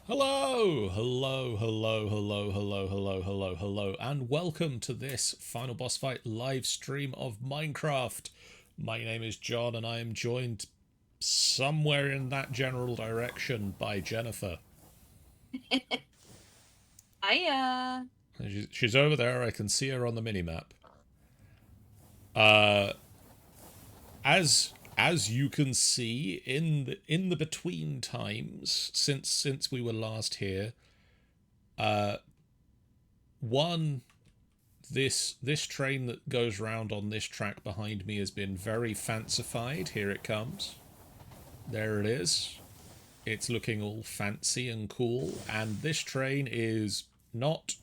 Hello, hello, hello, hello, hello, hello, hello, hello, and welcome to this final boss fight live stream of Minecraft. My name is John, and I am joined somewhere in that general direction by Jennifer. Hiya. She's over there. I can see her on the minimap. Uh, as you can see in the between times since we were last here, one this train that goes round on this track behind me has been very fancified. Here it comes. There it is. It's looking all fancy and cool. And this train is not,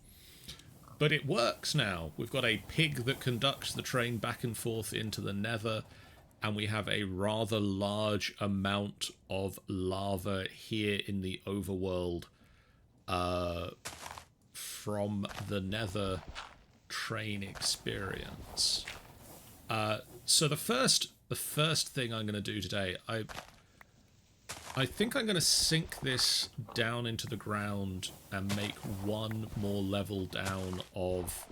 but it works now. We've got a pig that conducts the train back and forth into the nether, and we have a rather large amount of lava here in the overworld from the nether train experience. So the first thing I'm going to do today, I think I'm going to sink this down into the ground and make one more level down of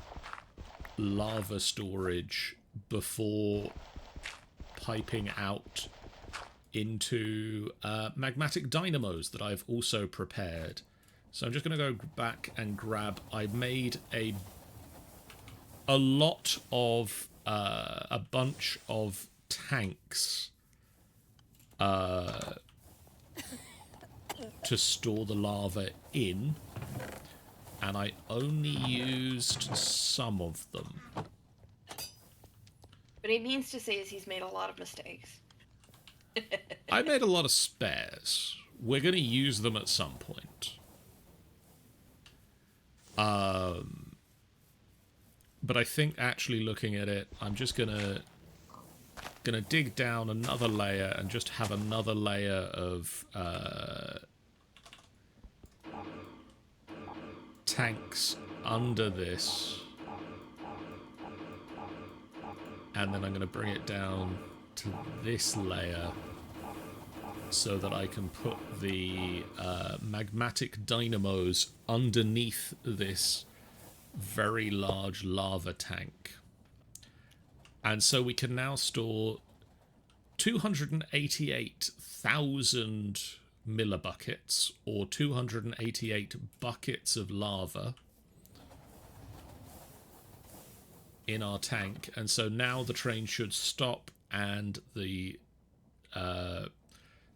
lava storage before piping out into magmatic dynamos that I've also prepared. So I'm just going to go back and grab. I made a lot of a bunch of tanks to store the lava in, and I only used some of them. What he means to say is he's made a lot of mistakes. I made a lot of spares. We're going to use them at some point. But I think actually looking at it, I'm just gonna dig down another layer and just have another layer of tanks under this, and then I'm going to bring it down to this layer so that I can put the magmatic dynamos underneath this very large lava tank. And so we can now store 288,000 millibuckets, or 288 buckets of lava in our tank. And so now the train should stop, and the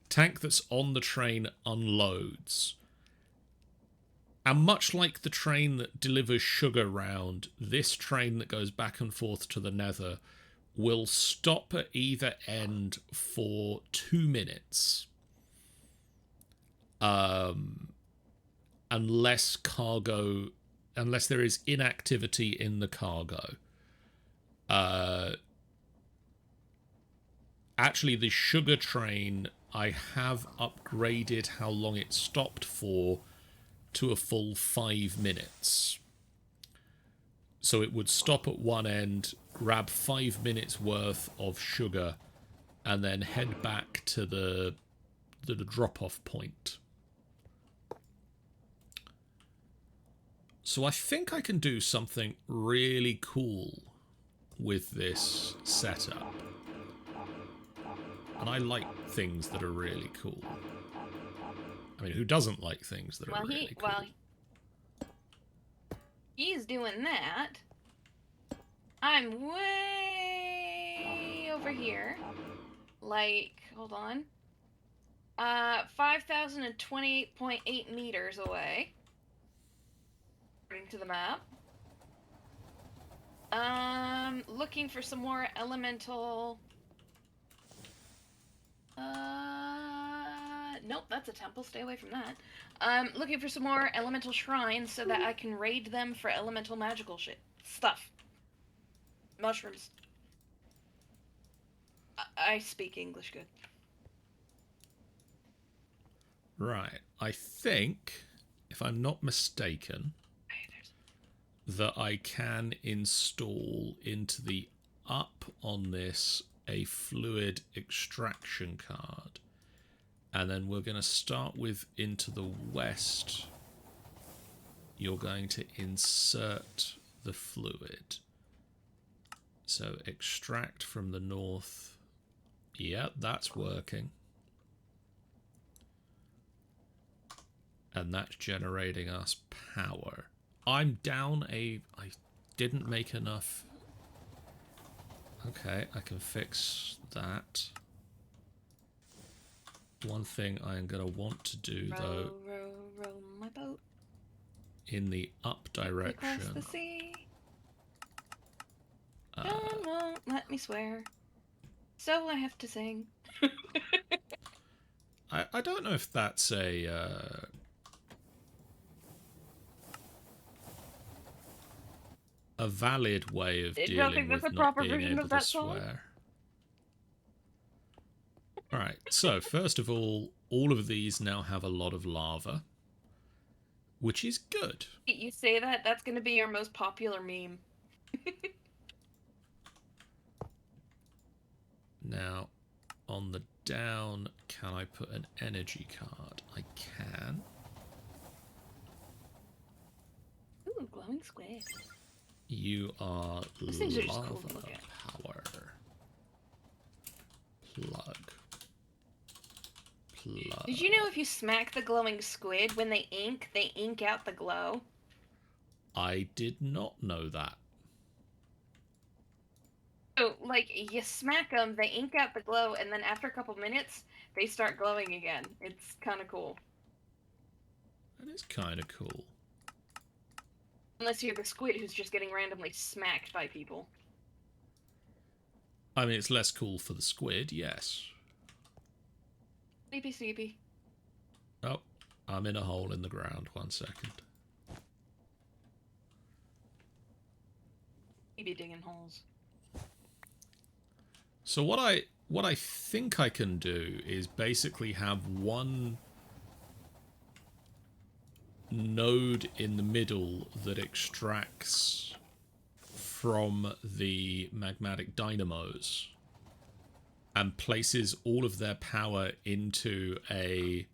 tank that's on the train unloads. And much like the train that delivers sugar round, this train that goes back and forth to the nether will stop at either end for 2 minutes. Unless there is inactivity in the cargo. Actually, the sugar train, I have upgraded how long it stopped for to a full 5 minutes. So it would stop at one end, grab 5 minutes worth of sugar, and then head back to the drop-off point. So I think I can do something really cool with this setup. And I like things that are really cool. I mean, who doesn't like things that are really cool? He's doing that. I'm way over here. Like, hold on. 5,028.8 meters away. According to the map. Looking for some more elemental... nope, that's a temple. Stay away from that. Looking for some more elemental shrines so that I can raid them for elemental magical stuff. Mushrooms. I speak English good. Right. I think, if I'm not mistaken, that I can install into the up on this a fluid extraction card. And then we're going to start with into the west. You're going to insert the fluid. So extract from the north. Yep, that's working. And that's generating us power. I'm down I didn't make enough. Okay, I can fix that. One thing I'm going to want to do, though, row my boat in the up direction. across the sea. John won't let me swear, so I have to sing. I don't know if that's a valid way of dealing with not being able to swear. Alright, so first of all of these now have a lot of lava, which is good. You say that, that's going to be your most popular meme. Now, on the down, can I put an energy card? I can. Ooh, glowing squid. You are Those things are just cool to look lava at. power. Plug. Did you know if you smack the glowing squid, when they ink out the glow? I did not know that. So, like, you smack them, they ink out the glow, and then after a couple minutes, they start glowing again. It's kind of cool. That is kind of cool. Unless you're the squid who's just getting randomly smacked by people. I mean, it's less cool for the squid, yes. Sleepy, sleepy. Oh, I'm in a hole in the ground. 1 second. You be digging holes. So what I think I can do is basically have one node in the middle that extracts from the magmatic dynamos and places all of their power into a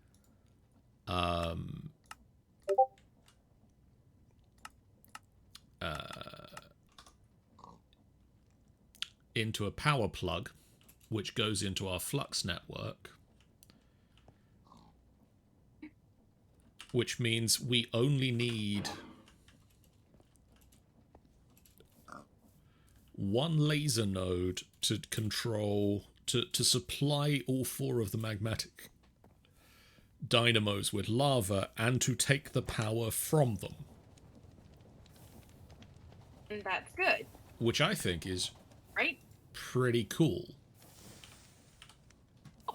power plug, which goes into our flux network, which means we only need one laser node to control, to supply all 4 of the magmatic dynamos with lava and to take the power from them. And that's good. Which I think is right? Pretty cool.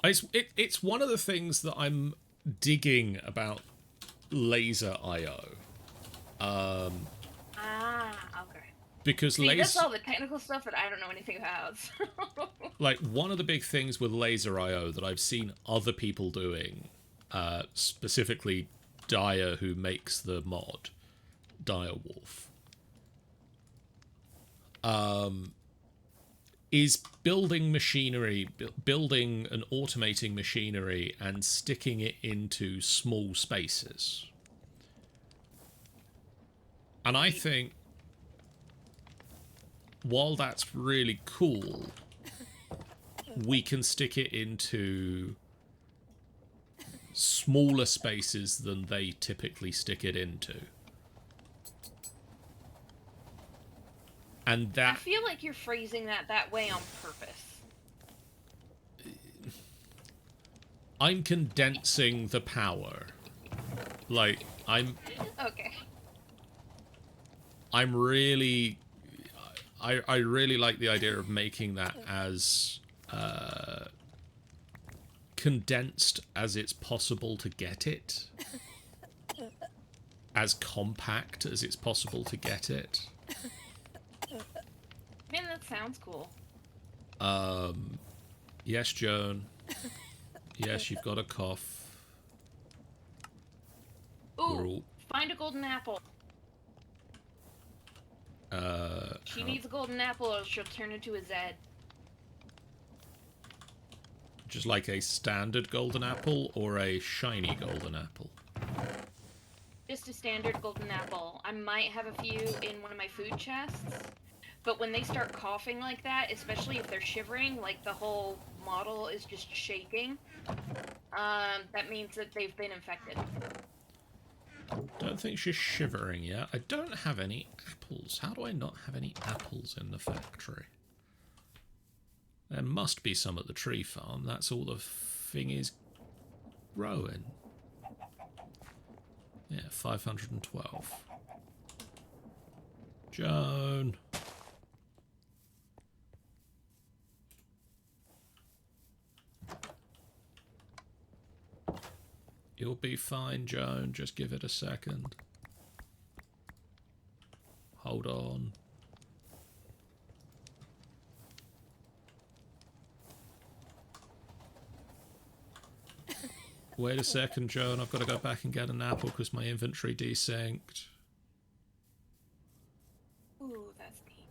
It's one of the things that I'm digging about laser IO. Okay. Because See, that's all the technical stuff that I don't know anything about. like, one of the big things with laser IO that I've seen other people doing, specifically Dyer, who makes the mod, Direwolf, is building machinery, building and automating machinery and sticking it into small spaces. And I think, while that's really cool, we can stick it into smaller spaces than they typically stick it into. And that... I feel like you're phrasing that way on purpose. I'm condensing the power. Like, Okay. I'm really... I really like the idea of making that as condensed as it's possible to get it. As compact as it's possible to get it. Man, that sounds cool. Yes, Joan. Yes, you've got a cough. Ooh, find a golden apple. She needs a golden apple or she'll turn into a Zed. Just like a standard golden apple or a shiny golden apple? Just a standard golden apple. I might have a few in one of my food chests, but when they start coughing like that, especially if they're shivering, like the whole model is just shaking, that means that they've been infected. Don't think she's shivering yet. I don't have any apples. How do I not have any apples in the factory? There must be some at the tree farm. That's all the thing is growing. Yeah, 512. Joan. You'll be fine, Joan. Just give it a second. Hold on. Wait a second, Joan. I've got to go back and get an apple because my inventory desynced. Ooh, that's neat.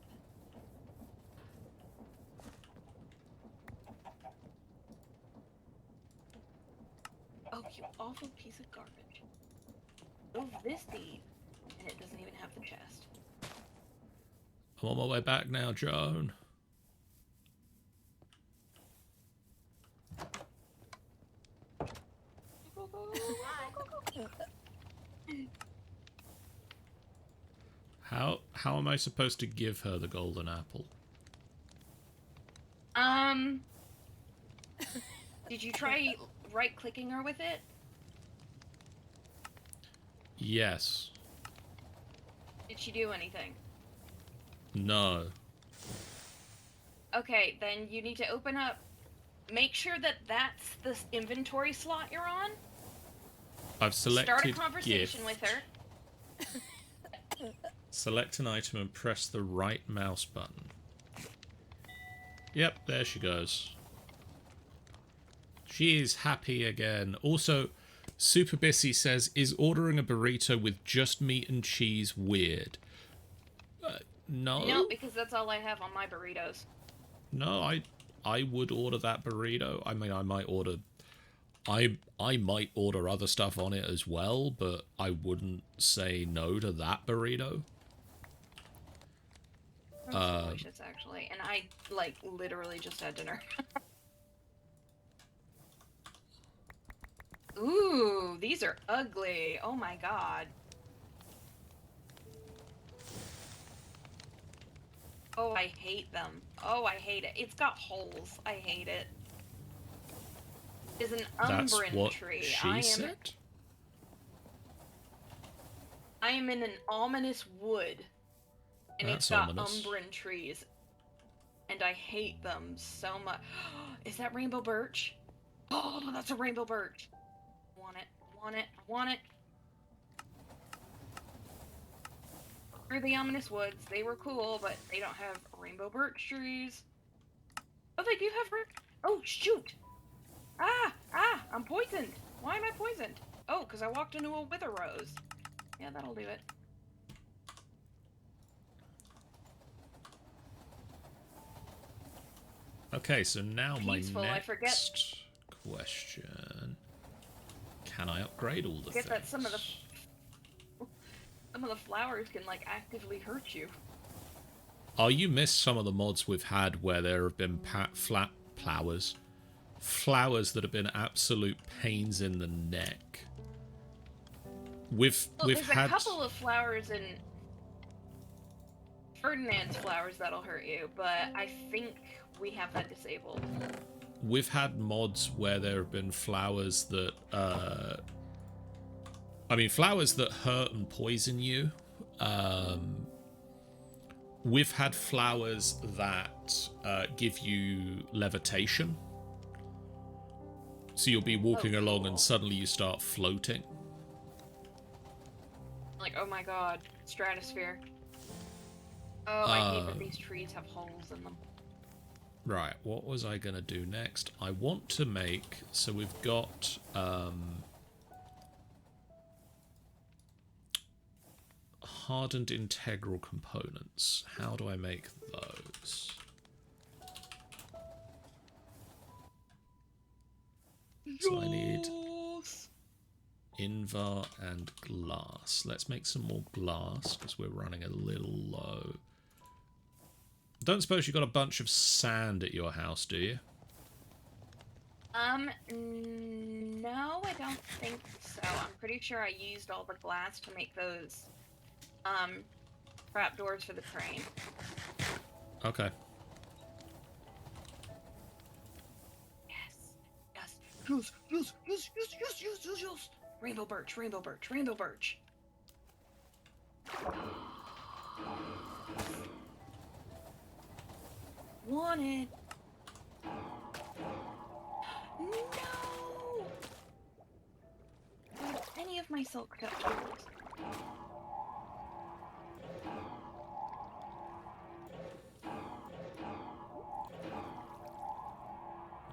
Oh, you awful piece of garbage. Oh, this deed. And it doesn't even have the chest. I'm on my way back now, Joan. How am I supposed to give her the golden apple? Did you try right-clicking her with it? Yes. Did she do anything? No. Okay, then you need to open up. Make sure that that's the inventory slot you're on. I've selected Start a conversation gift. with her. Select an item and press the right mouse button. Yep, there she goes. She is happy again. Also, Super Bissy says, is ordering a burrito with just meat and cheese weird? No. No, because that's all I have on my burritos. No, I would order that burrito. I mean, I might order... I might order other stuff on it as well, but I wouldn't say no to that burrito. That's delicious, actually. And I, like, literally just had dinner. Ooh, these are ugly. Oh my god. Oh, I hate them. Oh, I hate it. It's got holes. I hate it. It's an That's umbrin what tree. she said? I am in an ominous wood. And That's it's got ominous. umbrin trees. And I hate them so much. Is that rainbow birch? Oh, that's a rainbow birch. Want it, want it, want it. Through the ominous woods, they were cool, but they don't have rainbow birch trees. Oh, they do have oh, shoot! I'm poisoned. Why am I poisoned? Oh, because I walked into a wither rose. Yeah, that'll do it. Okay, so now Peaceful, my I next forget. question. Can I upgrade all the things? That some of the flowers can, like, actively hurt you. Oh, you missed some of the mods we've had where there have been flowers that have been absolute pains in the neck. We've there's had a couple of flowers in Ferdinand's flowers that'll hurt you, but I think we have that disabled. We've had mods where there have been flowers that flowers that hurt and poison you. We've had flowers that give you levitation. So you'll be walking along and suddenly you start floating. Like, oh my god, stratosphere. Oh, I hate that these trees have holes in them. Right, what was I going to do next? I want to make... So we've got... hardened integral components. How do I make those? So I need invar and glass. Let's make some more glass because we're running a little low. Don't suppose you got a bunch of sand at your house, do you? No, I don't think so. I'm pretty sure I used all the glass to make those, trap doors for the train. Okay. Yes. Rainbow birch, rainbow birch, rainbow birch. Wanted. No! Not any of my silk cut tools.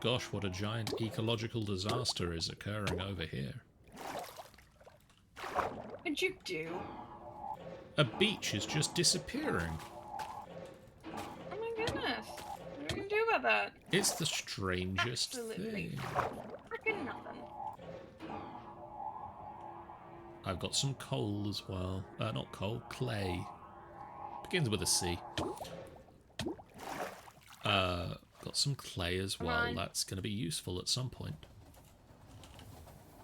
Gosh, what a giant ecological disaster is occurring over here. What'd you do? A beach is just disappearing. Oh my goodness. What are you gonna do about that? It's the strangest Absolutely. thing. Freaking nothing. I've got some coal as well. Not coal, clay. Begins with a C. Got some clay as well. That's going to be useful at some point.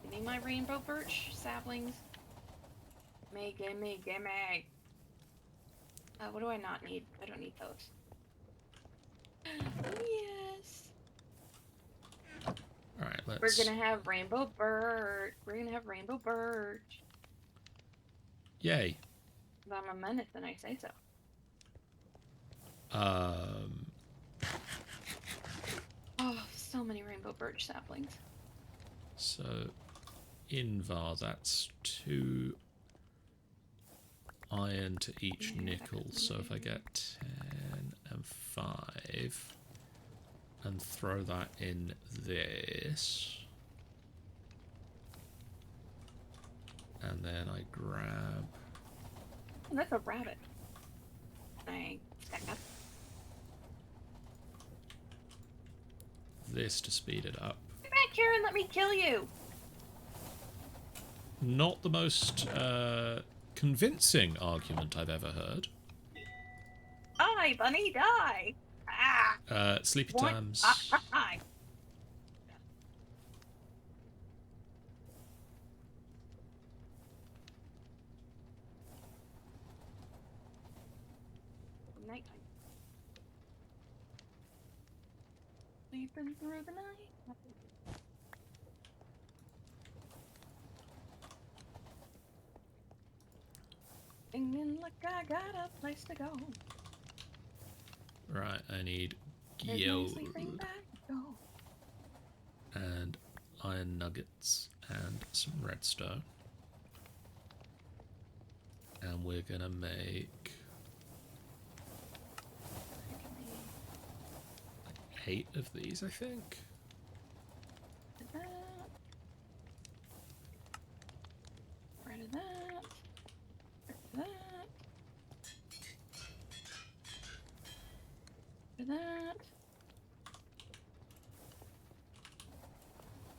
Give me my rainbow birch saplings. Gimme. What do I not need? I don't need those. Yes. Alright, let's... We're gonna have rainbow birch. We're gonna have rainbow birch. Yay. If I'm a menace, then I say so. Oh, so many rainbow birch saplings. So, invar, that's 2 iron to each nickel. So if I get 10 and 5 and throw that in this, and then I grab... Oh, that's a rabbit. I stack up. this to speed it up. Get back here and let me kill you! Not the most convincing argument I've ever heard. Die, bunny, die! Ah! Sleepy What? times. Die! Nighttime. Sleeping through the night. Singing like I got a place to go. Right, I need There's no gold sleeping bag to go. and iron nuggets and some redstone. And we're gonna make 8 of these, I think. Rid of that. Rid of that. Rid of that.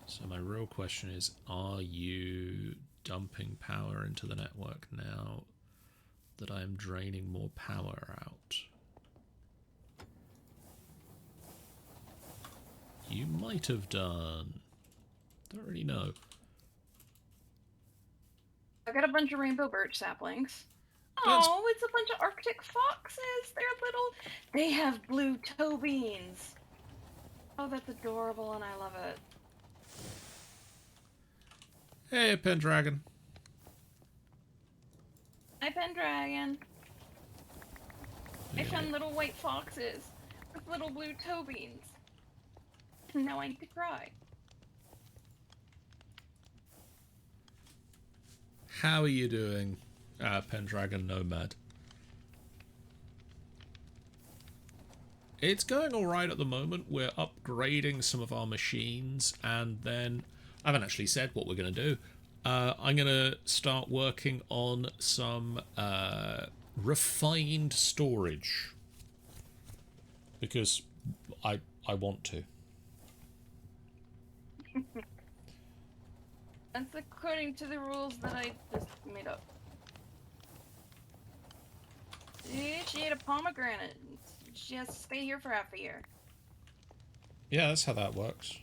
So my real question is, are you dumping power into the network now that I am draining more power out? You might have done. Don't really know. I got a bunch of rainbow birch saplings. That's- Oh, it's a bunch of Arctic foxes. They're little. They have blue toe beans. Oh, that's adorable, and I love it. Hey, Pendragon. Hi, Pendragon. I Yeah. found little white foxes with little blue toe beans. And now I need to cry. How are you doing, Pendragon Nomad? It's going alright at the moment. We're upgrading some of our machines, and then I haven't actually said what we're going to do. I'm going to start working on some refined storage, because I want to. That's according to the rules that I just made up. See, she ate a pomegranate. She has to stay here for half a year. Yeah, that's how that works.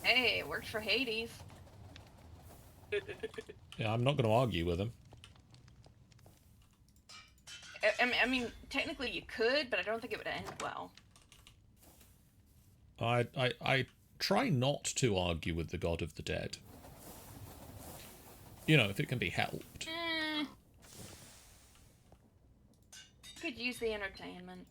Hey, it worked for Hades. Yeah, I'm not going to argue with him. I mean, technically you could, but I don't think it would end well. I try not to argue with the god of the dead. You know, if it can be helped. Could use the entertainment.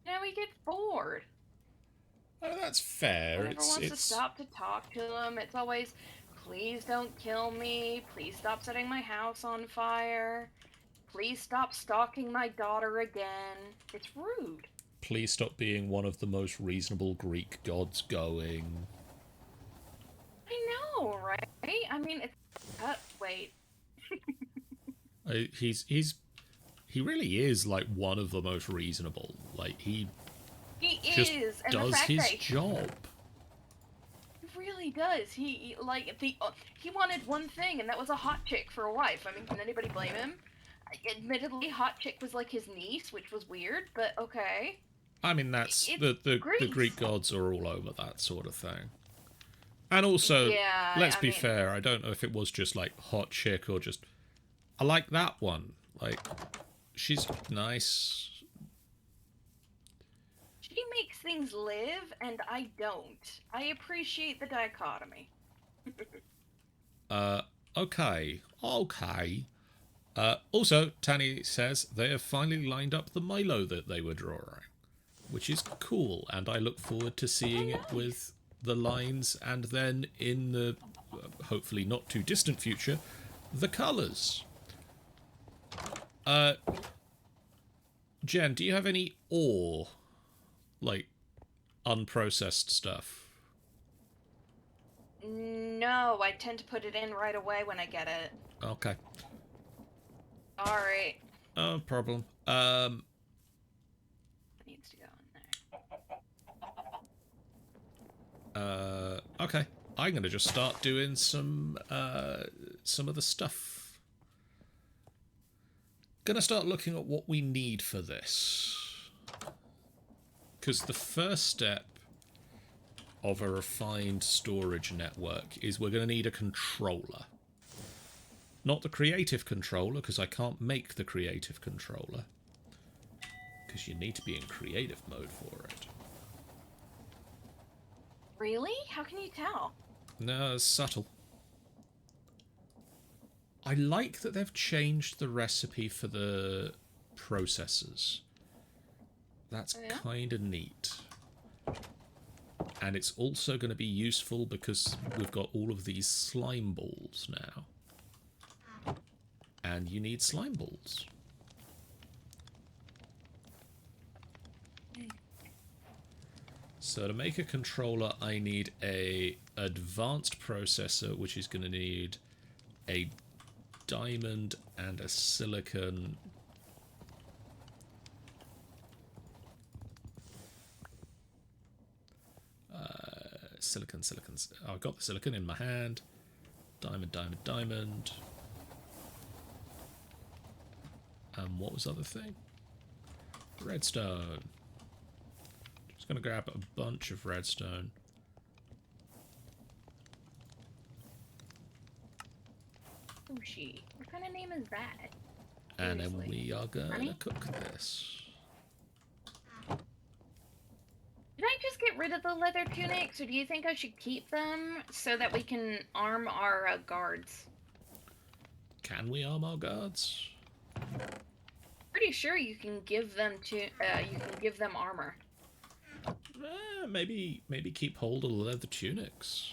Now we get bored. Oh, that's fair. Never wants to stop to talk to them. It's always, please don't kill me. Please stop setting my house on fire. Please stop stalking my daughter again. It's rude. Please stop being one of the most reasonable Greek gods going. I know, right? I mean, it's... wait. He really is, like, one of the most reasonable. Like, he just is, and does his job. He really does. He wanted one thing, and that was a hot chick for a wife. I mean, can anybody blame him? Admittedly, hot chick was like his niece, which was weird, but okay. I mean, that's the Greek gods are all over that sort of thing. And also, yeah, let's be fair, I don't know if it was just like hot chick or just I like that one. Like, she's nice. She makes things live, and I don't. I appreciate the dichotomy. Okay. Also, Tanny says they have finally lined up the Milo that they were drawing, which is cool, and I look forward to seeing it with the lines and then in the hopefully not too distant future, the colours. Jen, do you have any ore, like unprocessed stuff? No, I tend to put it in right away when I get it. Okay. Alright. No problem. It needs to go in there. Okay. I'm gonna just start doing some of the stuff. Gonna start looking at what we need for this. Because the first step of a refined storage network is we're gonna need a controller. Not the creative controller, because I can't make the creative controller. Because you need to be in creative mode for it. Really? How can you tell? No, it's subtle. I like that they've changed the recipe for the processors. That's kind of neat. And it's also going to be useful because we've got all of these slime balls now. And you need slime balls. So to make a controller, I need a advanced processor, which is going to need a diamond and a silicon. Silicon. Oh, I've got the silicon in my hand. Diamond. And what was the other thing? Redstone. Just gonna grab a bunch of redstone. Sushi. What kind of name is that? And then Seriously. we are gonna Honey? cook this. Did I just get rid of the leather tunics, or do you think I should keep them so that we can arm our guards? Can we arm our guards? Pretty sure you can give them armor. Maybe keep hold of the leather tunics.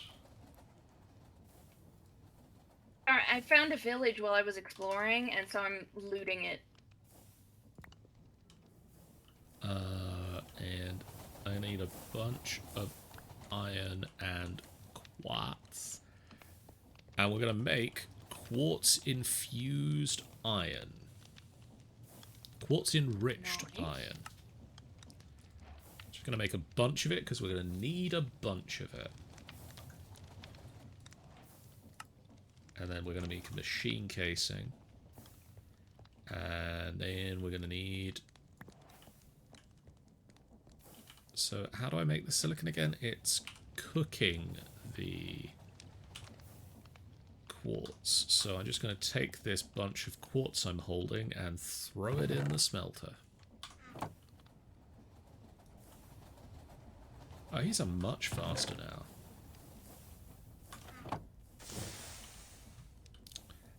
Alright, I found a village while I was exploring, and so I'm looting it. And I need a bunch of iron and quartz. And we're going to make quartz-infused iron. Quartz-enriched Nice. iron. going to make a bunch of it because we're going to need a bunch of it. And then we're going to make a machine casing. And then we're going to need... So how do I make the silicon again? It's cooking the quartz. So I'm just going to take this bunch of quartz I'm holding and throw it in the smelter. Oh, he's a much faster now.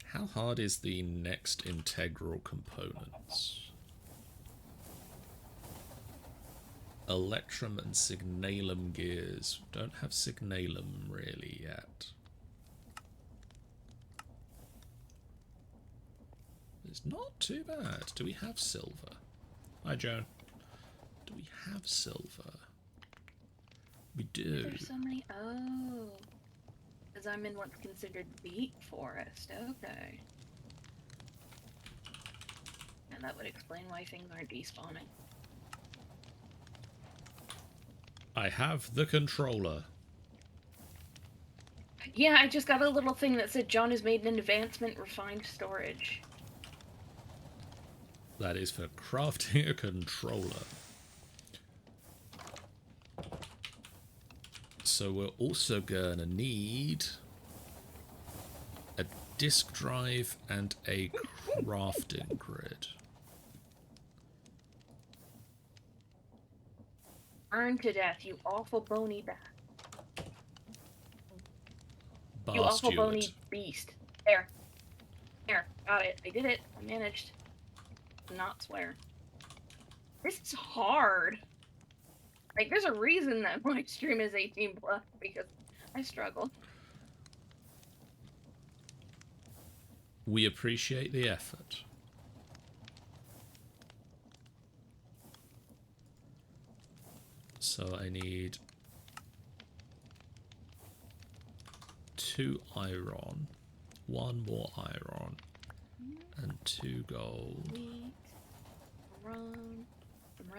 How hard is the next integral components? Electrum and signalum gears. Don't have signalum really yet. It's not too bad. Do we have silver? Hi, Joan. Do we have silver? We do. There's so many. Oh. Because I'm in what's considered beet forest. Okay. And that would explain why things aren't despawning. I have the controller. Yeah, I just got a little thing that said John has made an advancement, refined storage. That is for crafting a controller. So we're also gonna need a disk drive and a crafting grid. Burn to death, you awful bony bat. Bar You awful steward. bony beast. There. There. Got it. I did it. I managed. Not swear. This is hard. Like, there's a reason that my stream is 18 plus, because I struggle. We appreciate the effort. So I need 2 iron, 1 more iron, and 2 gold. Wheat, run,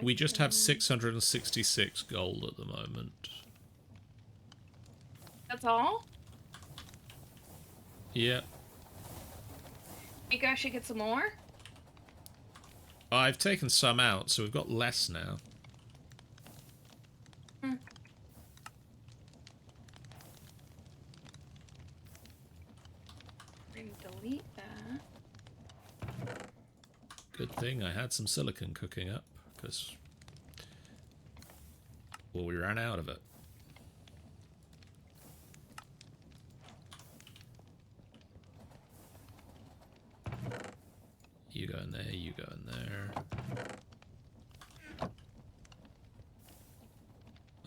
We just have 666 gold at the moment. That's all? Yep. Think I should get some more? I've taken some out, so we've got less now. Delete that. Good thing I had some silicon cooking up, because, well, we ran out of it. You go in there, you go in there.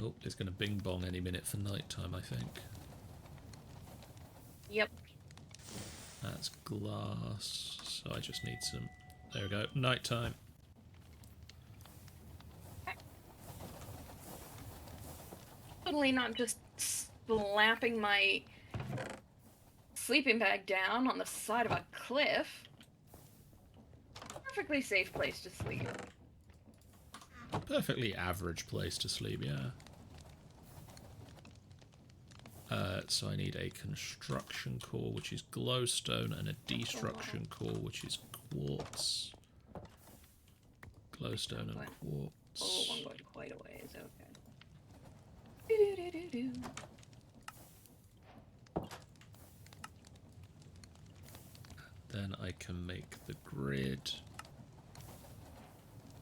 Oh, it's going to bing bong any minute for nighttime, I think. Yep. That's glass, so I just need some... There we go, nighttime. Totally not just slapping my sleeping bag down on the side of a cliff. Perfectly safe place to sleep. Perfectly average place to sleep, yeah. So I need a construction core, which is glowstone, and a destruction core, which is quartz. Glowstone and quartz. Oh, I'm going quite a ways, okay. Do-do-do-do-do. Then I can make the grid.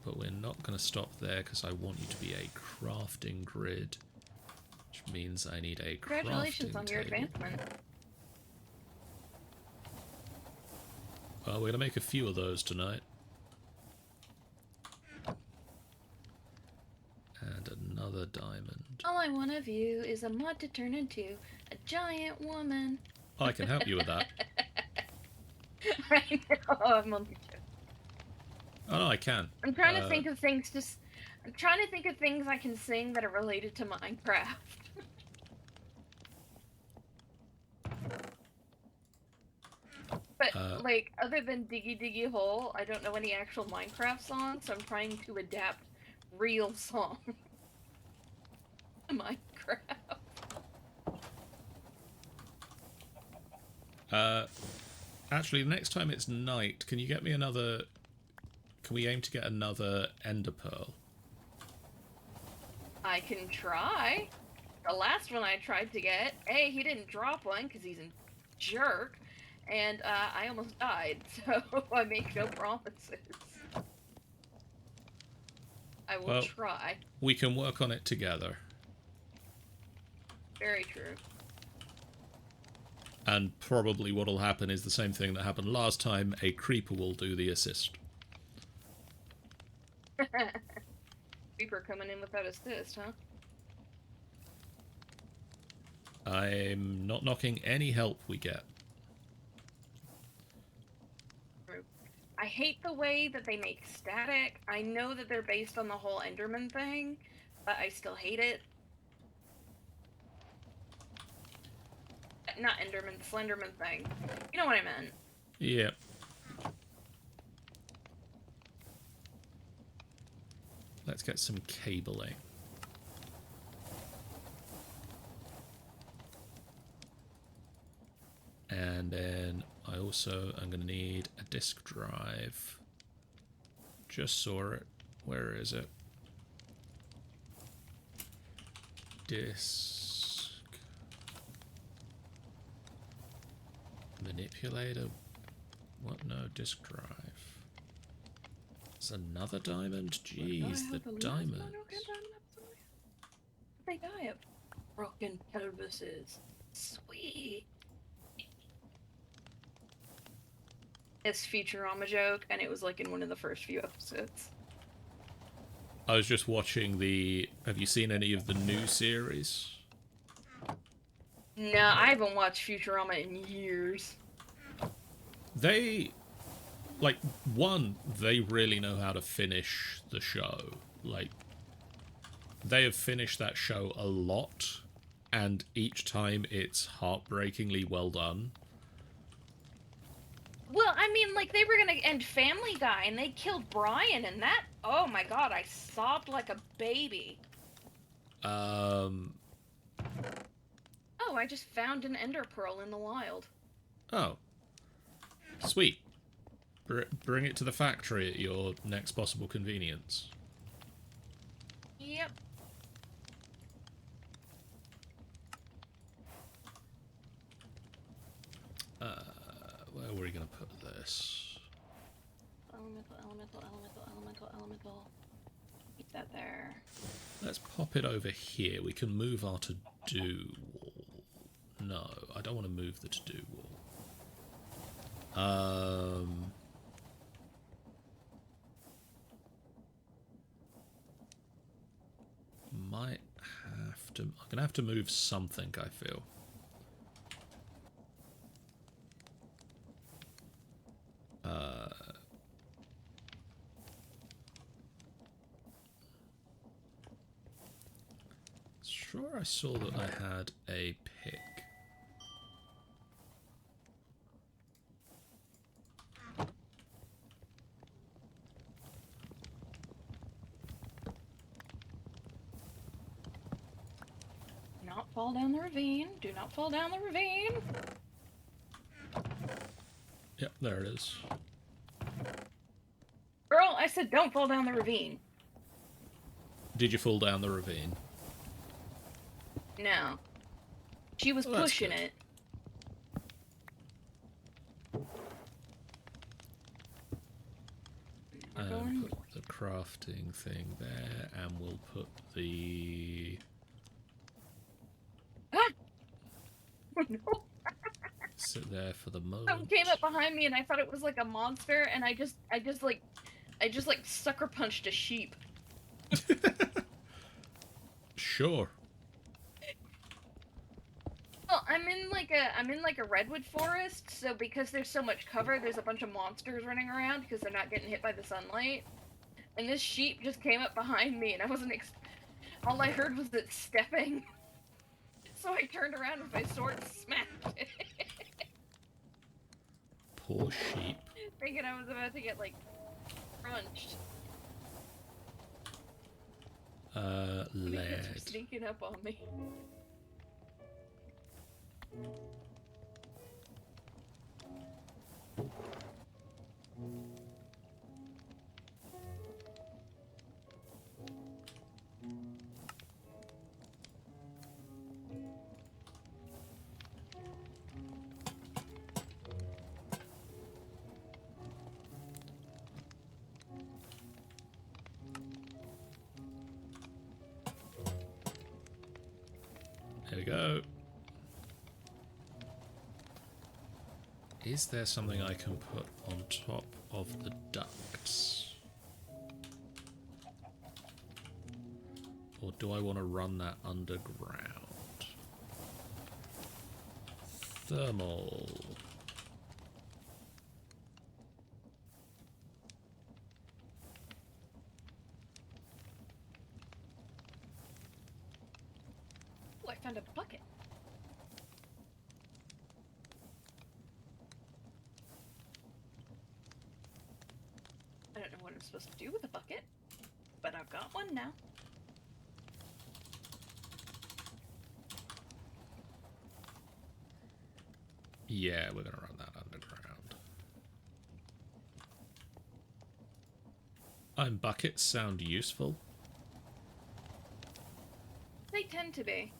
But we're not going to stop there, because I want you to be a crafting grid. Which means I need a crafting Congratulations on your table. advancement. Well, we're going to make a few of those tonight. And another diamond. All I want of you is a mod to turn into a giant woman. I can help you with that. I know, I'm only joking. Oh, no, I can. I'm trying to think of things I'm trying to think of things I can sing that are related to Minecraft. But, like, other than Diggy Diggy Hole, I don't know any actual Minecraft songs, so I'm trying to adapt real songs. Minecraft. Actually, next time it's night, can you get me another... Can we aim to get another ender pearl? I can try. The last one I tried to get, he didn't drop one because he's a jerk, and I almost died, so I make no promises. I will try. We can work on it together. Very true. And probably what'll happen is the same thing that happened last time. A creeper will do the assist. Creeper coming in without assist, huh? I'm not knocking any help we get. I hate the way that they make static. I know that they're based on the whole Enderman thing, but I still hate it. Not Enderman, Slenderman thing. You know what I meant. Yeah. Let's get some cabling. And then I also am going to need a disk drive. Just saw it. Where is it? Disk. Manipulator. What? No, disk drive. It's another diamond? Jeez, the diamonds. They die of broken pelvises. Sweet. It's Futurama joke, and it was like in one of the first few episodes. I was just watching the... Have you seen any of the new series? No, I haven't watched Futurama in years. They... Like, one, they really know how to finish the show. Like, they have finished that show a lot, and each time it's heartbreakingly well done. Well, I mean, like, they were gonna end Family Guy, and they killed Brian, and that... Oh my god, I sobbed like a baby. Oh, I just found an ender pearl in the wild. Oh. Sweet. Bring it to the factory at your next possible convenience. Yep. Where are we going to put this? Elemental. Keep that there. Let's pop it over here. We can move our to-do wall. No, I don't want to move the to-do wall. Might have to... I'm going to have to move something, I feel. Sure, I saw that I had a pick. Not fall down the ravine. Do not fall down the ravine. Yep, there it is. Girl, I said don't fall down the ravine. Did you fall down the ravine? No. She was pushing it. And put the crafting thing there, and we'll put the... Ah! Oh no. Sit there for the moment. Something came up behind me and I thought it was like a monster, and I just sucker punched a sheep. Sure. Well, I'm in like a redwood forest, so because there's so much cover, there's a bunch of monsters running around because they're not getting hit by the sunlight. And this sheep just came up behind me, and I wasn't all I heard was it stepping. So I turned around with my sword and smacked it. Poor sheep. Thinking I was about to get like crunched. These are Lead. sneaking up on me. There we go. Is there something I can put on top of the ducts? Or do I want to run that underground? Thermal. Oh, I found a bucket. I don't know what I'm supposed to do with a bucket, but I've got one now. Yeah, we're going to run that underground. Buckets sound useful. They tend to be.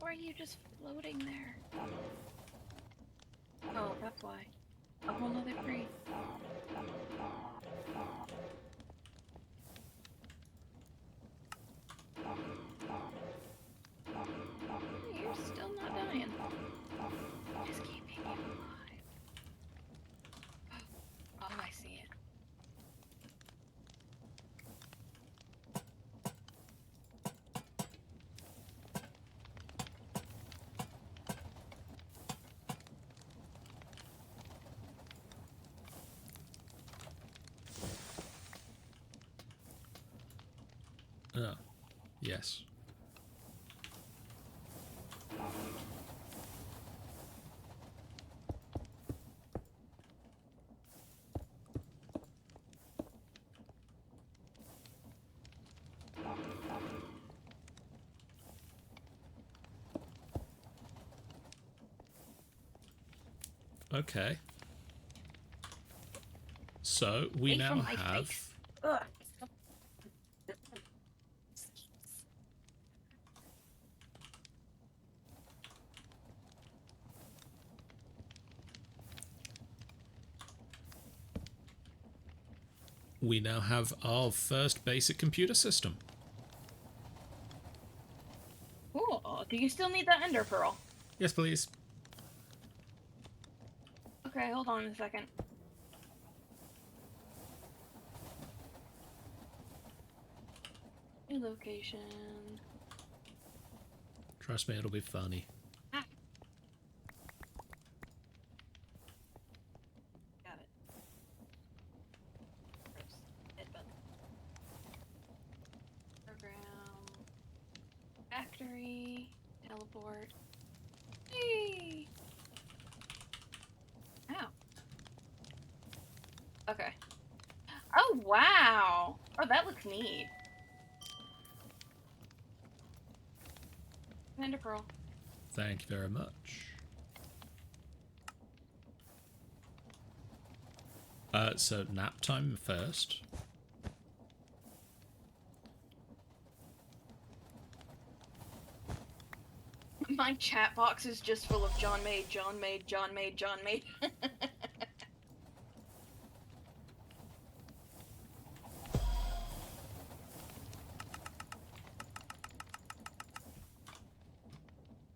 Or are you just floating there? Oh, that's why. A whole nother tree. You're still not dying. Just keeping you alive. Oh, I see it. Oh, yes. Okay. So we Away now from my have face. Ugh. our first basic computer system. Cool. Do you still need that ender pearl? Yes, please. Okay, hold on a second. New location. Trust me, it'll be funny. Ah. Got it. Gross. Dead bug. Program. Factory. Teleport. Yay! Ow. Okay. Oh, wow! Oh, that looks neat. Ender pearl. Thank you very much. So nap time first. My chat box is just full of John made, John made, John made, John made.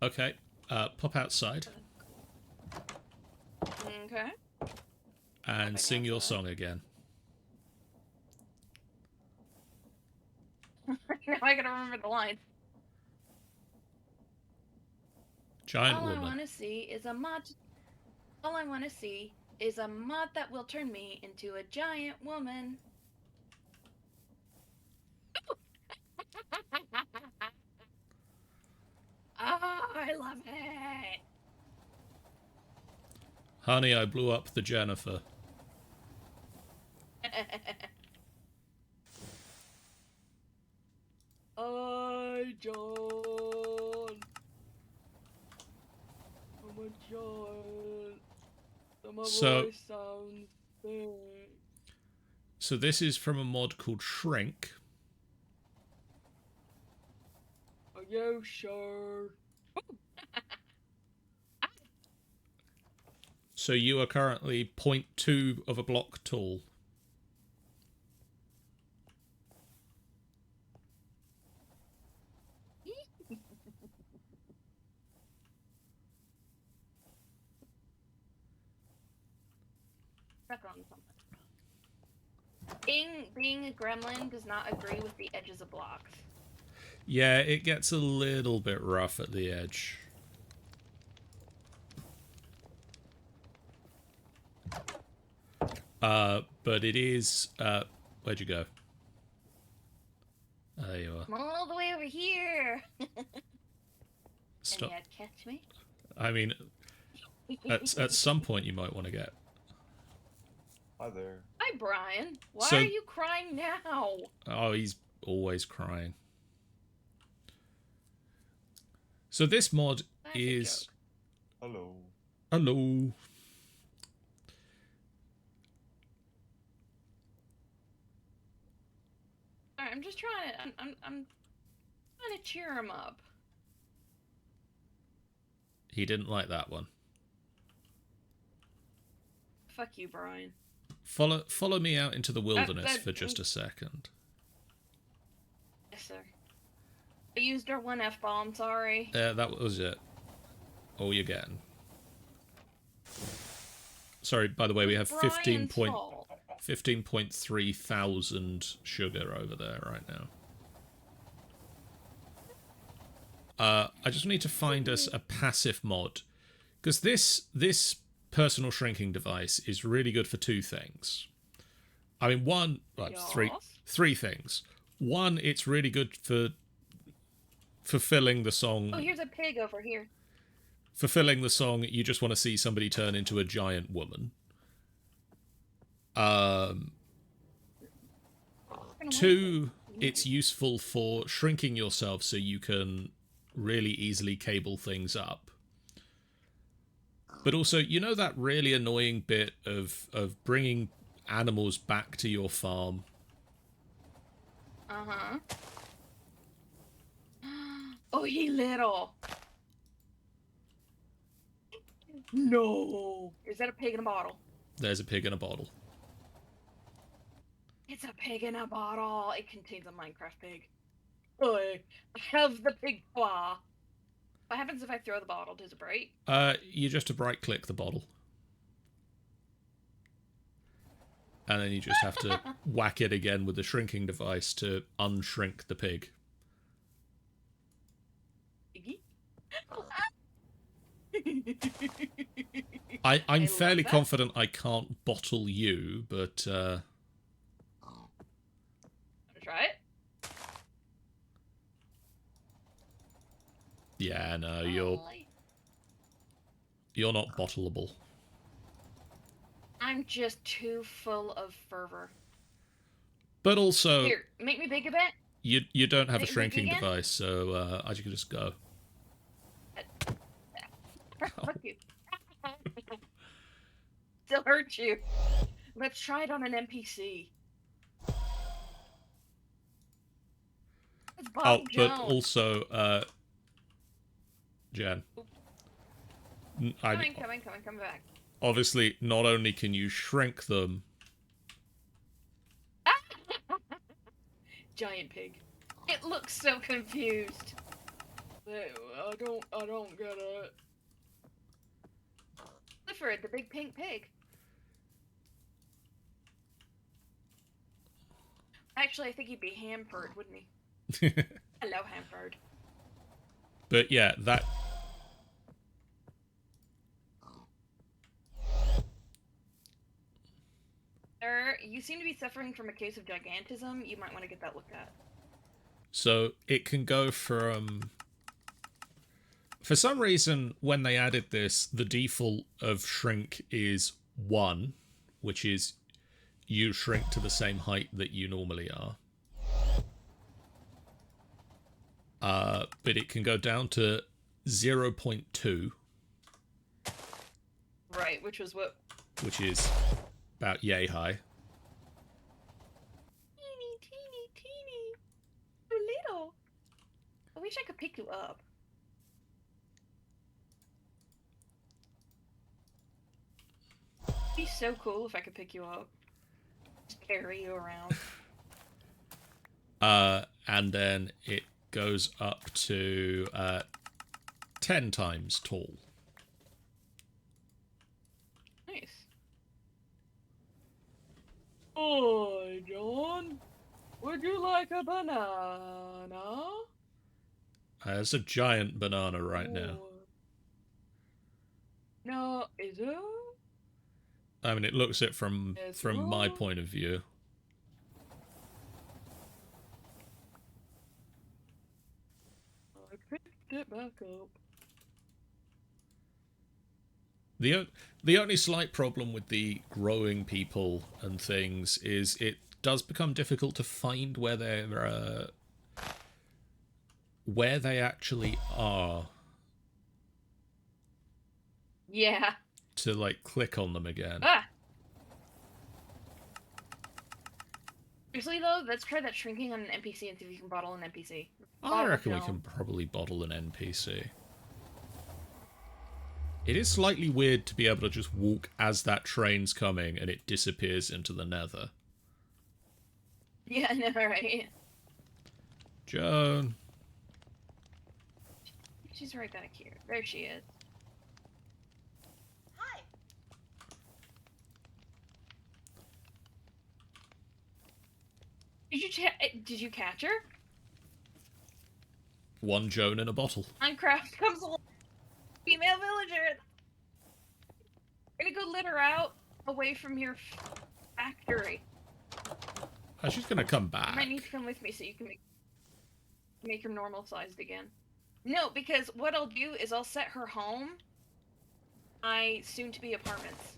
Okay. Pop outside Okay. and Popping sing your outside. song again. Now I gotta remember the lines. Giant All I woman. wanna see is a mod. All I wanna see is a mod that will turn me into a giant woman. love it. Honey, I blew up the Jennifer. Hi, John. I'm a John. So my voice sounds big. So this is from a mod called Shrink. Are you sure? So you are currently 0.2 of a block tall. Stuck on something. Being a gremlin does not agree with the edges of blocks. Yeah, it gets a little bit rough at the edge. But it is... where'd you go? There you are. I'm all the way over here. Stop. And you'd catch me? I mean, at some point you might want to get... Hi there. Hi, Brian. Why So- are you crying now? Oh, he's always crying. So this mod That's a is... joke. Hello. Hello. Alright, I'm just trying to. I'm trying to cheer him up. He didn't like that one. Fuck you, Brian. Follow me out into the wilderness that- for just a second. Yes, sir. I used our one F-bomb. Sorry. That was it. All you're getting. Sorry, by the way, we have Brian's 15.3 fault. thousand sugar over there right now. I just need to find us a passive mod, because this personal shrinking device is really good for two things. I mean, one, well, Yes. three things. One, it's really good for fulfilling the song. Oh, here's a pig over here. Fulfilling the song, you just want to see somebody turn into a giant woman. Two, it's useful for shrinking yourself so you can really easily cable things up. But also, you know that really annoying bit of bringing animals back to your farm? Uh-huh. Oh, he little. No. Is that a pig in a bottle? There's a pig in a bottle. It's a pig in a bottle. It contains a Minecraft pig. I have the pig claw. What happens if I throw the bottle? Does it break? You just have to right-click the bottle. And then you just have to whack it again with the shrinking device to unshrink the pig. Piggy? I'm I fairly love that. confident I can't bottle you, but Wanna try it? yeah, no, Oh, you're not bottleable. I'm just too full of fervor. But also, Here, make me big a bit. you don't have a Make me shrinking again? device, so I can just go. Fuck you. Still hurt you. Let's try it on an NPC. It's Bob Oh, but Jones. also, Jen, Coming back. obviously, not only can you shrink them, Giant pig. It looks so confused. I don't get it. Clifford, the big pink pig. Actually, I think he'd be Hamford, wouldn't he? Hello, Hamford. but yeah, that... Sir, you seem to be suffering from a case of gigantism. You might want to get that looked at. So it can go from For some reason, when they added this, the default of shrink is 1, which is you shrink to the same height that you normally are. But it can go down to 0.2. Right, which was what? Which is about yay high. Teeny. So little. I wish I could pick you up. It'd be so cool if I could pick you up. Just carry you around. And then it goes up to 10 times tall. Nice. Oh, John. Would you like a banana? There's a giant banana right now. No, is it? I mean, it looks it from my point of view. I picked it back up. The only slight problem with the growing people and things is it does become difficult to find where they actually are. Yeah. To like click on them again. Ah. Seriously though, let's try that shrinking on an NPC and see if you can bottle an NPC. I reckon we can probably bottle an NPC. It is slightly weird to be able to just walk as that train's coming and it disappears into the nether. Yeah, I know, right? Joan. She's right back here. There she is. Hi. Did you catch her? One Joan in a bottle. Minecraft comes along. Female villager. Gonna go let her out away from your factory. Oh, she's gonna come You back. might need to come with me so you can make her normal sized again. No, because what I'll do is I'll set her home. My soon-to-be apartments.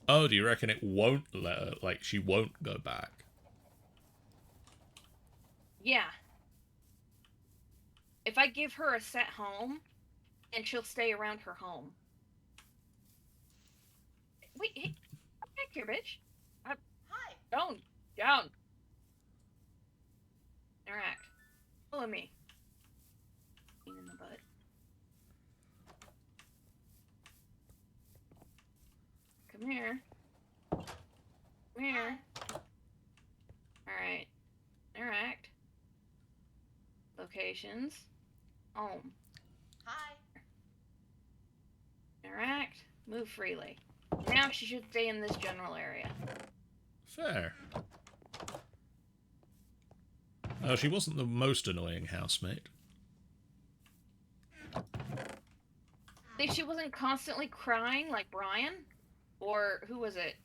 Oh, do you reckon it won't let her, like, she won't go back? Yeah. If I give her a set home, then she'll stay around her home. Wait, hey, come back here, bitch. Hi. Down. Interact. Follow me. In the butt. Come here. Come here. Alright. Interact. Locations. Home. Hi. Interact. Move freely. Now she should stay in this general area. Fair. Oh, she wasn't the most annoying housemate. At least she wasn't constantly crying like Brian. Or who was it?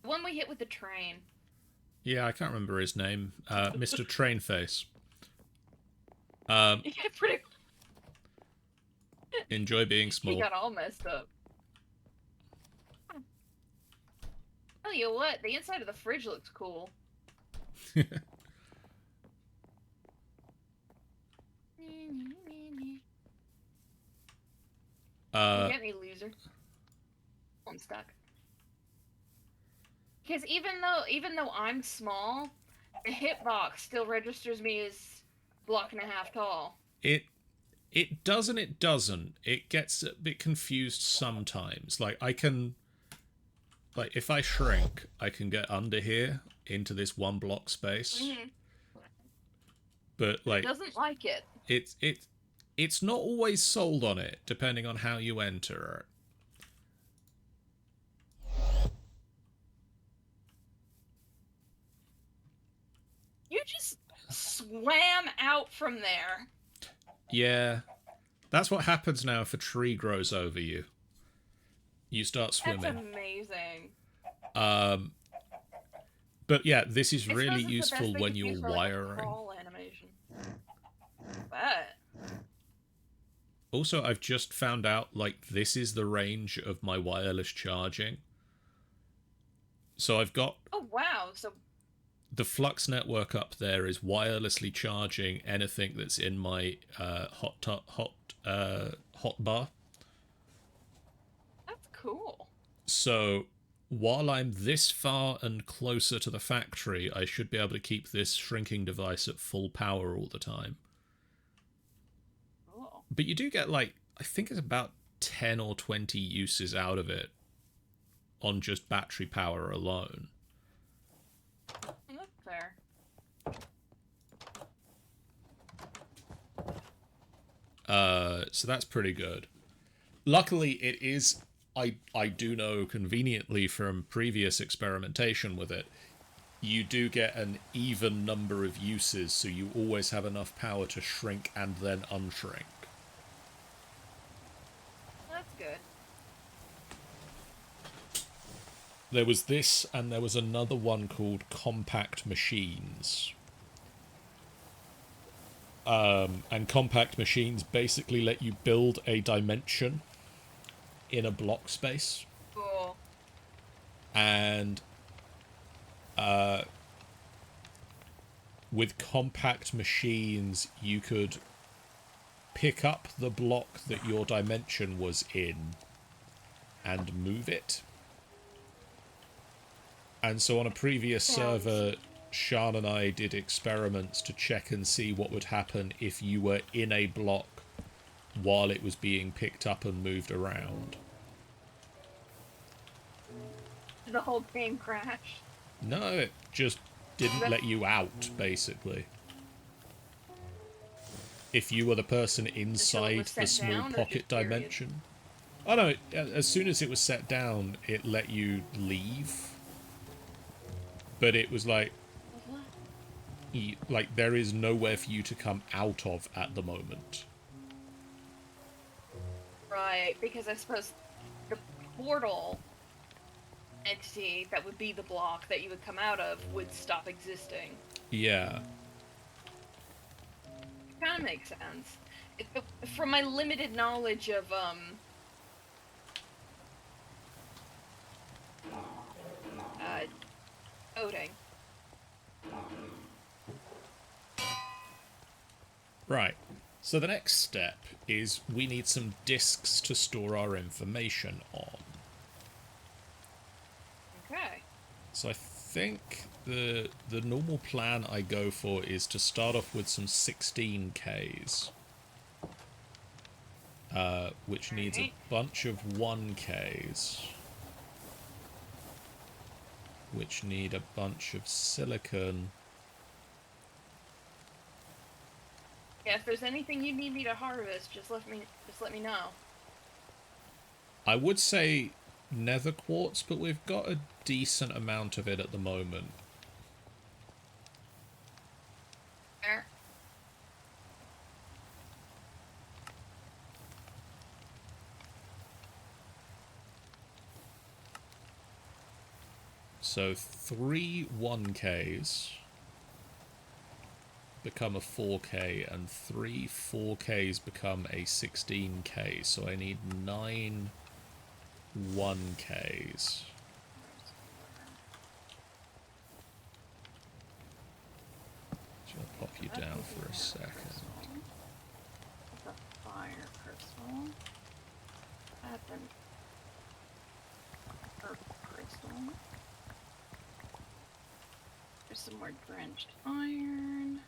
The one we hit with the train. Yeah, I can't remember his name. Mr. Trainface. Yeah, pretty. Enjoy being He small. got all messed up. Tell you what, the inside of the fridge looks cool. Get me, loser. I'm stuck. Because even though I'm small, the hitbox still registers me as block and a half tall. It does and it doesn't. It gets a bit confused sometimes. Like, I can... Like, if I shrink, I can get under here into this one block space. Mm-hmm. But, like... It doesn't like it. It's not always sold on it, depending on how you enter it. You just swam out from there. Yeah. That's what happens now if a tree grows over you. You start swimming. That's amazing. But yeah, this is I really suppose it's the best useful they when could you're use for, like, a wiring. crawl animation. But Also, I've just found out, like, this is the range of my wireless charging. So I've got oh wow, so the Flux network up there is wirelessly charging anything that's in my hot bar. that's cool. So while I'm this far and closer to the factory, I should be able to keep this shrinking device at full power all the time. Cool. But you do get, like, I think it's about 10 or 20 uses out of it on just battery power alone. That's fair. So that's pretty good. Luckily, it is, I do know conveniently from previous experimentation with it, you do get an even number of uses, so you always have enough power to shrink and then unshrink. That's good. There was this, and there was another one called Compact Machines. And Compact Machines basically let you build a dimension in a block space. Cool. And with Compact Machines, you could pick up the block that your dimension was in and move it. And so on a previous server, Sean and I did experiments to check and see what would happen if you were in a block while it was being picked up and moved around. The whole game crashed. No, it just didn't let you out, basically. If you were the person inside the small pocket dimension. Oh no, as soon as it was set down, it let you leave. But it was like, there is nowhere for you to come out of at the moment. Right, because I suppose the portal entity that would be the block that you would come out of would stop existing. Yeah. Kind of makes sense. From my limited knowledge of coding. Right. So the next step is we need some disks to store our information on. Okay. So I think the normal plan I go for is to start off with some 16Ks. Which needs a bunch of 1Ks. Which need a bunch of silicon. Yeah, if there's anything you need me to harvest, just let me know. I would say nether quartz, but we've got a decent amount of it at the moment. There. So 3 1Ks become a 4K, and 3 4Ks become a 16K. So I need 9 1Ks. Just gonna pop you down for a second. The fire crystal. That's an earth crystal. There's some more drenched iron.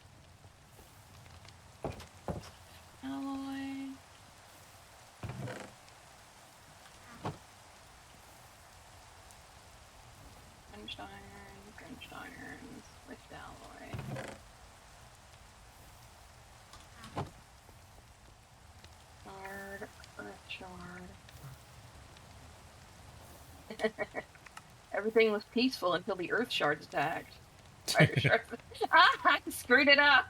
Alloy. Drenched iron, swift alloy. Shard, earth shard. Everything was peaceful until the earth shards attacked. Fire shards. Ah, I screwed it up.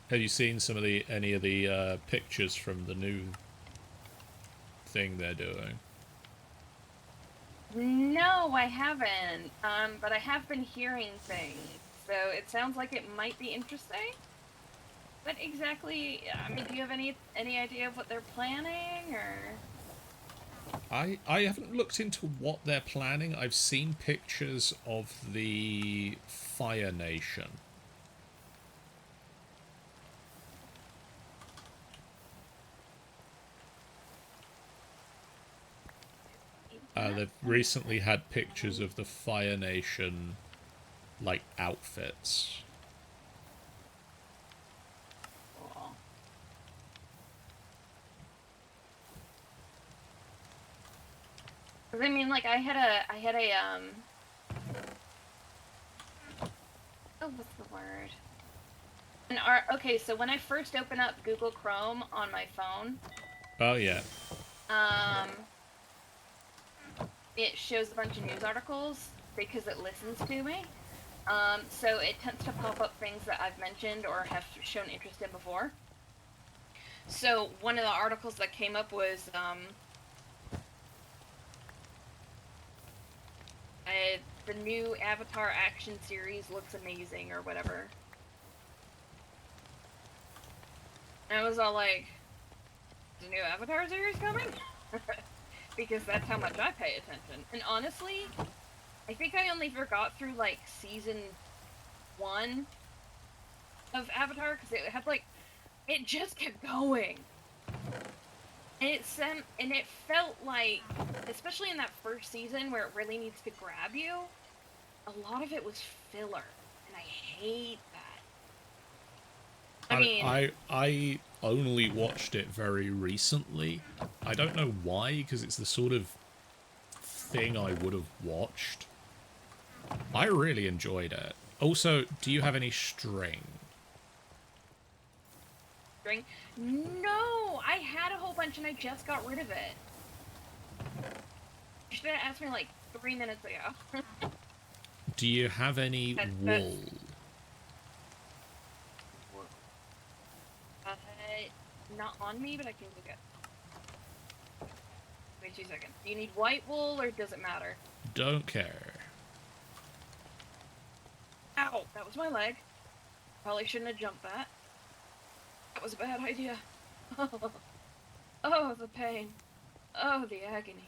Have you seen some of any of the pictures from the new thing they're doing? No, I haven't. But I have been hearing things. So it sounds like it might be interesting. But exactly, I mean, do you have any idea of what they're planning, or? I haven't looked into what they're planning. I've seen pictures of the Fire Nation. They've recently had pictures of the Fire Nation, like, outfits. Cool. Cause I mean, like, I had a oh, what's the word? Okay, so when I first open up Google Chrome on my phone, Oh, yeah. um, it shows a bunch of news articles because it listens to me. So it tends to pop up things that I've mentioned or have shown interest in before. So one of the articles that came up was the new Avatar action series looks amazing or whatever. And I was all like, "Is a new Avatar series coming?" Because that's how much I pay attention. And honestly, I think I only forgot through like season 1 of Avatar because it had like it just kept going. And it felt like, especially in that first season where it really needs to grab you, a lot of it was filler, and I hate that. I mean, I only watched it very recently. I don't know why, because it's the sort of thing I would have watched. I really enjoyed it. Also, do you have any string? no, I had a whole bunch and I just got rid of it. You should have asked me like 3 minutes ago. Do you have any wool? Not on me, but I can go get. Wait 2 seconds. Do you need white wool or does it matter? Don't care. Ow! That was my leg. Probably shouldn't have jumped that. That was a bad idea. Oh, the pain. Oh, the agony.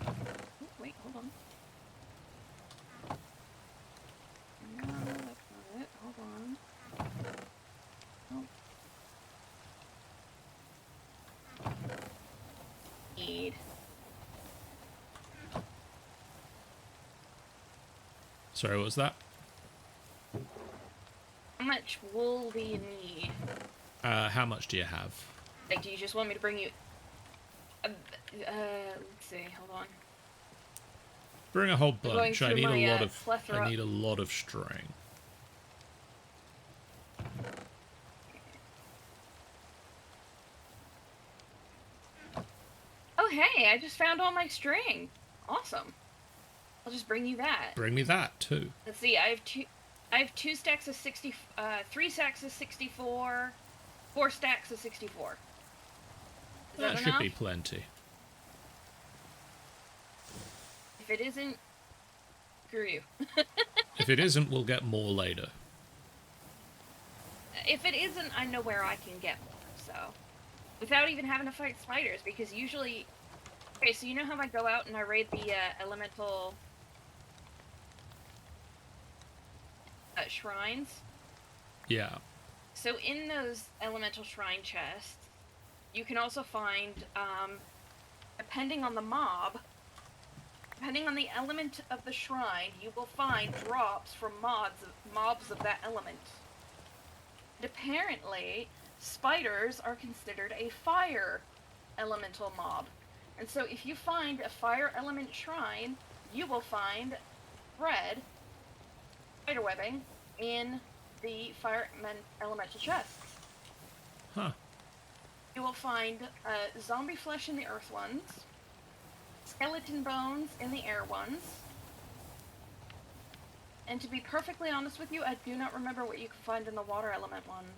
Oh, wait, hold on. No, that's not it. Hold on. Oh. Need. Sorry, what was that? How much wool do you need? How much do you have? Like, do you just want me to bring you... let's see, hold on. Bring a whole bunch. I need a lot of string. Oh, hey, I just found all my string. Awesome. I'll just bring you that. Bring me that too. Let's see, I have 2 stacks of 60, 3 stacks of 64, 4 stacks of 64. That should be plenty. If it isn't, screw you. If it isn't, we'll get more later. If it isn't, I know where I can get more, so. Without even having to fight spiders, because usually... Okay, so you know how I go out and I raid the elemental... shrines? Yeah. So in those elemental shrine chests, you can also find, depending on the mob, depending on the element of the shrine, you will find drops from mobs of that element. And apparently, spiders are considered a fire elemental mob. And so if you find a fire element shrine, you will find thread, spider webbing, in the fire elemental chests. Huh. You will find zombie flesh in the earth ones, skeleton bones in the air ones, and to be perfectly honest with you, I do not remember what you can find in the water element ones.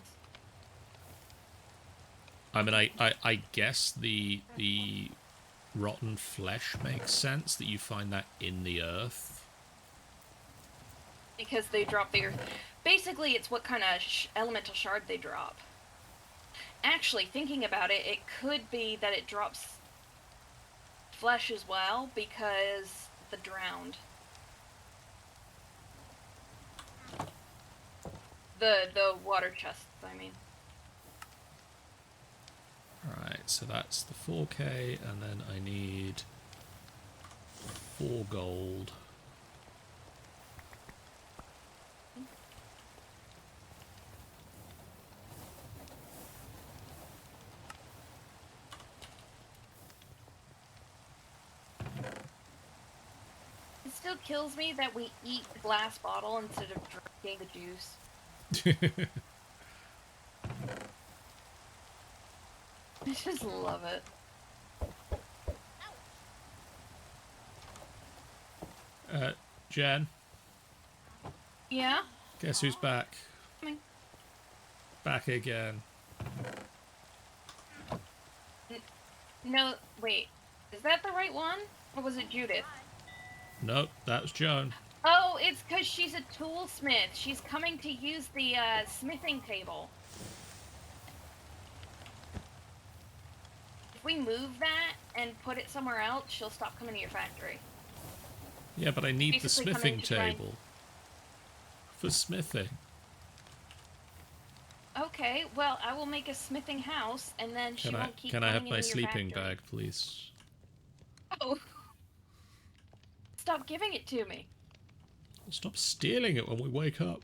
I mean, I guess the rotten flesh makes sense, that you find that in the earth. Because they drop the earth. Basically, it's what kind of elemental shard they drop. Actually, thinking about it, it could be that it drops flesh as well, because the drowned. The water chests, I mean. Right, so that's the 4K, and then I need 4 gold. It still kills me that we eat the glass bottle instead of drinking the juice. I just love it. Jen, Yeah? guess who's back? Coming. Back again. No, wait. Is that the right one? Or was it Judith? Nope, that was Joan. Oh, it's because she's a toolsmith. She's coming to use the smithing table. If we move that and put it somewhere else, she'll stop coming to your factory. Yeah, but I need the Basically smithing coming to try and- table. For smithing. Okay, well, I will make a smithing house, and then she won't keep Can I have coming my into your sleeping factory. bag, please? Oh. Stop giving it to me. Stop stealing it when we wake up.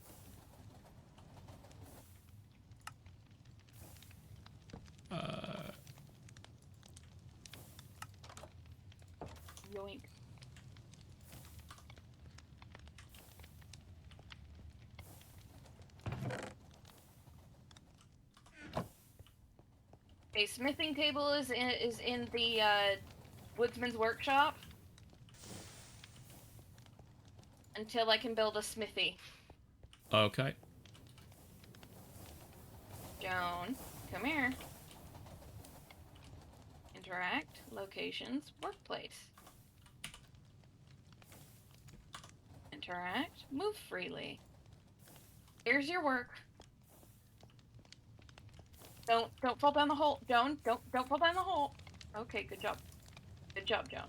Yoink. A smithing table is in the woodsman's workshop until I can build a smithy. Okay. Joan, come here. Interact, locations, workplace. Interact, move freely. Here's your work. Don't fall down the hole. Joan, don't fall down the hole. Okay, good job. Good job, Joan.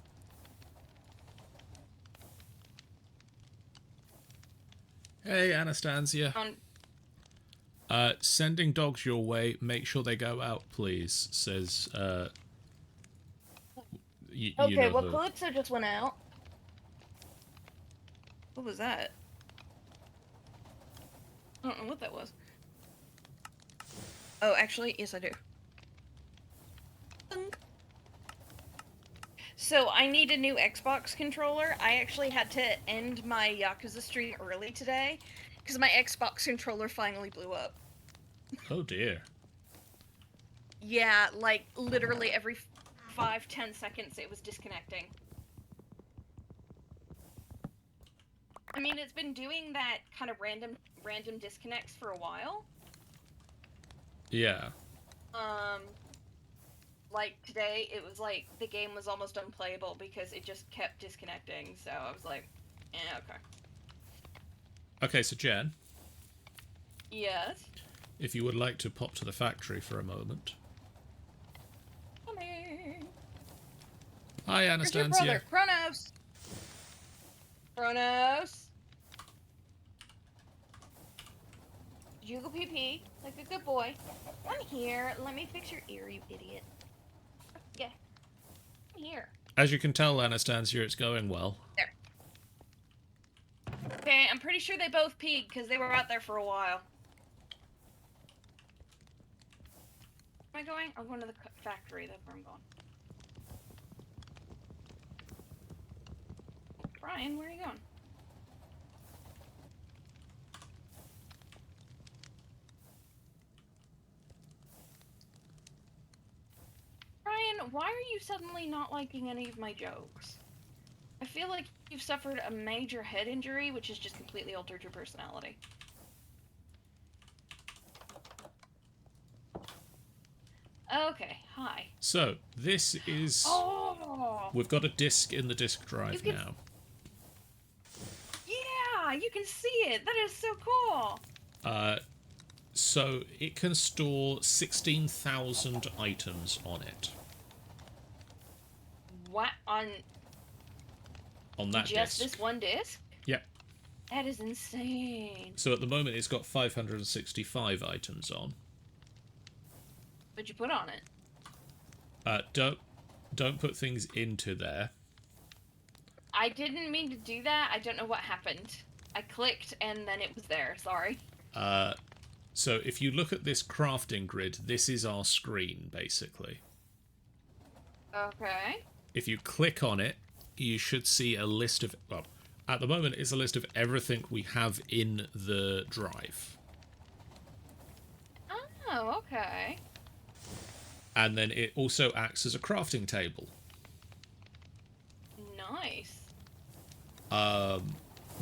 Hey, Anastasia. Sending dogs your way. Make sure they go out, please. Says, you Okay, know well, who. Calypso just went out. What was that? I don't know what that was. Oh, actually, yes, I do. So, I need a new Xbox controller. I actually had to end my Yakuza stream early today, because my Xbox controller finally blew up. Oh dear. Yeah, like, literally every 5-10 seconds it was disconnecting. I mean, it's been doing that kind of random disconnects for a while. Yeah. Like today, it was like the game was almost unplayable because it just kept disconnecting. So I was like, okay. Okay, so Jen, Yes. if you would like to pop to the factory for a moment. Coming. Hi, Where's your Anastasia. brother, Kronos? Kronos. You go pee pee like a good boy. Come here. Let me fix your ear, you idiot. Yeah. Come here. As you can tell, Anastasia, it's going well. There. Okay, I'm pretty sure they both peed because they were out there for a while. Where am I going? I'm going to the factory. That's where I'm going. Brian, where are you going? Brian, why are you suddenly not liking any of my jokes? I feel like you've suffered a major head injury, which has just completely altered your personality. Okay, hi. So, this is... Oh! We've got a disk in the disk You drive can- now. Yeah, you can see it. That is so cool. So it can store 16,000 items on it. What on That just disk. this one disc? Yep. That is insane. So at the moment it's got 565 items on. What'd you put on it? Don't put things into there. I didn't mean to do that. I don't know what happened. I clicked and then it was there. Sorry. So if you look at this crafting grid, this is our screen, basically. Okay. If you click on it, you should see a list of... Well, at the moment, it's a list of everything we have in the drive. Oh, okay. And then it also acts as a crafting table. Nice.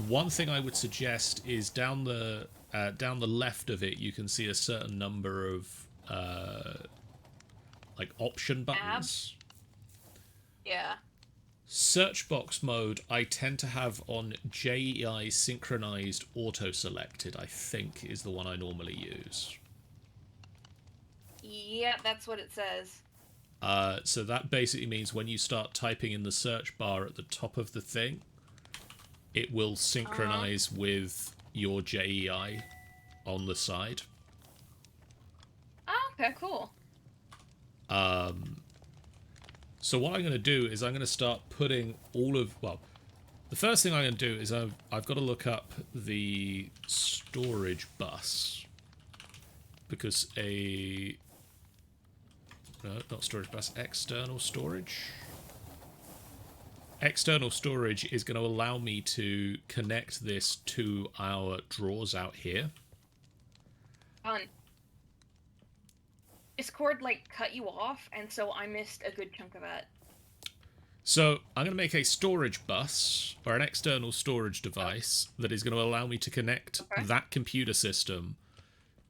One thing I would suggest is down the left of it, you can see a certain number of like option buttons. Yeah. Search box mode I tend to have on JEI synchronized auto selected, I think is the one I normally use. Yeah, that's what it says. So that basically means when you start typing in the search bar at the top of the thing, it will synchronize with your JEI on the side. Oh, okay, cool. So what I'm going to do is I'm going to start putting all of... Well, the first thing I'm going to do is I've got to look up the storage bus. Because No, not storage bus. External storage. External storage is going to allow me to connect this to our drawers out here. Fun. Discord, like, cut you off, and so I missed a good chunk of that. So I'm going to make a storage bus, or an external storage device, that is going to allow me to connect that computer system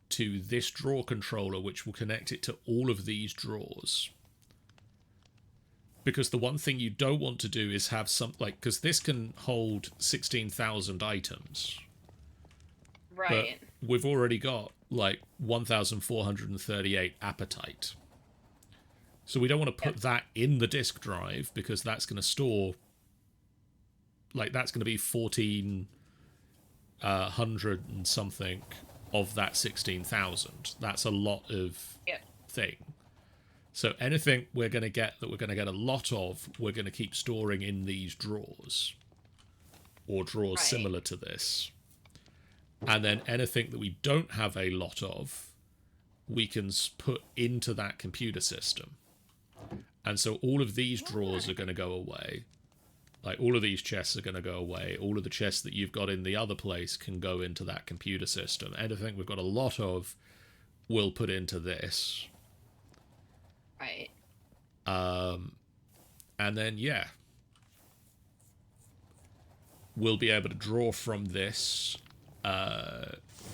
to this drawer controller, which will connect it to all of these drawers. Because the one thing you don't want to do is have some... Like, because this can hold 16,000 items. Right. But we've already got, like, 1,438 appetite. So we don't want to put that in the disk drive, because that's going to store... Like, that's going to be 1,400 and something of that 16,000. That's a lot of thing. So anything we're going to get that we're going to get a lot of, we're going to keep storing in these drawers. Or drawers similar to this. And then anything that we don't have a lot of, we can put into that computer system. And so all of these drawers are going to go away. Like, all of these chests are going to go away. All of the chests that you've got in the other place can go into that computer system. Anything we've got a lot of, we'll put into this. Right. And then, yeah. We'll be able to draw from this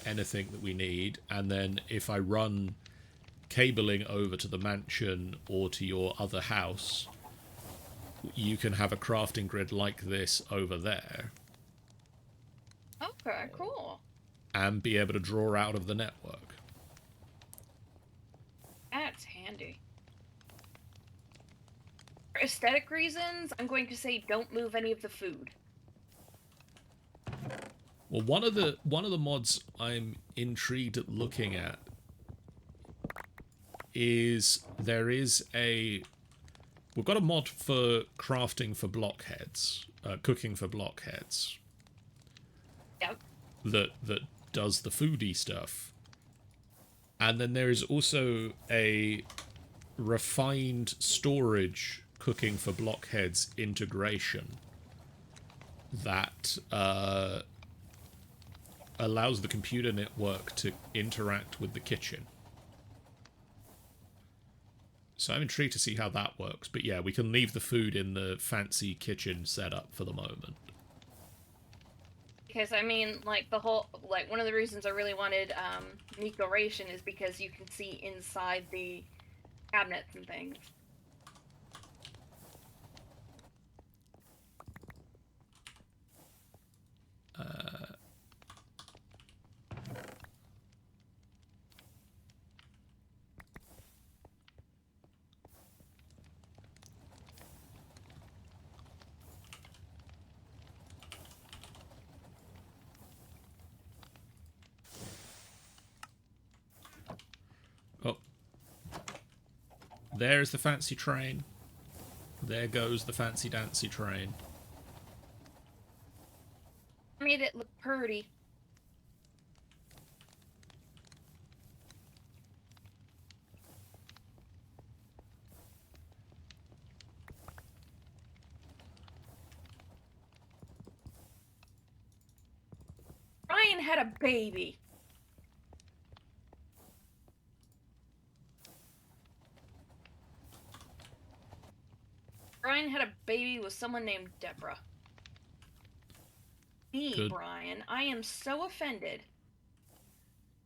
anything that we need. And then if I run cabling over to the mansion or to your other house, you can have a crafting grid like this over there. Okay, cool. And be able to draw out of the network. That's handy. For aesthetic reasons, I'm going to say don't move any of the food. Well, one of the mods I'm intrigued at looking at is we've got a mod for crafting for blockheads, cooking for blockheads. Yep. That does the foodie stuff. And then there is also a refined storage cooking for blockheads integration that allows the computer network to interact with the kitchen. So I'm intrigued to see how that works. But yeah, we can leave the food in the fancy kitchen setup for the moment. Because, I mean, like, one of the reasons I really wanted decoration is because you can see inside the cabinets and things. there's the fancy train. There goes the fancy dancy train. I made it look pretty. Brian had a baby. Brian had a baby with someone named Deborah. Good. Brian, I am so offended.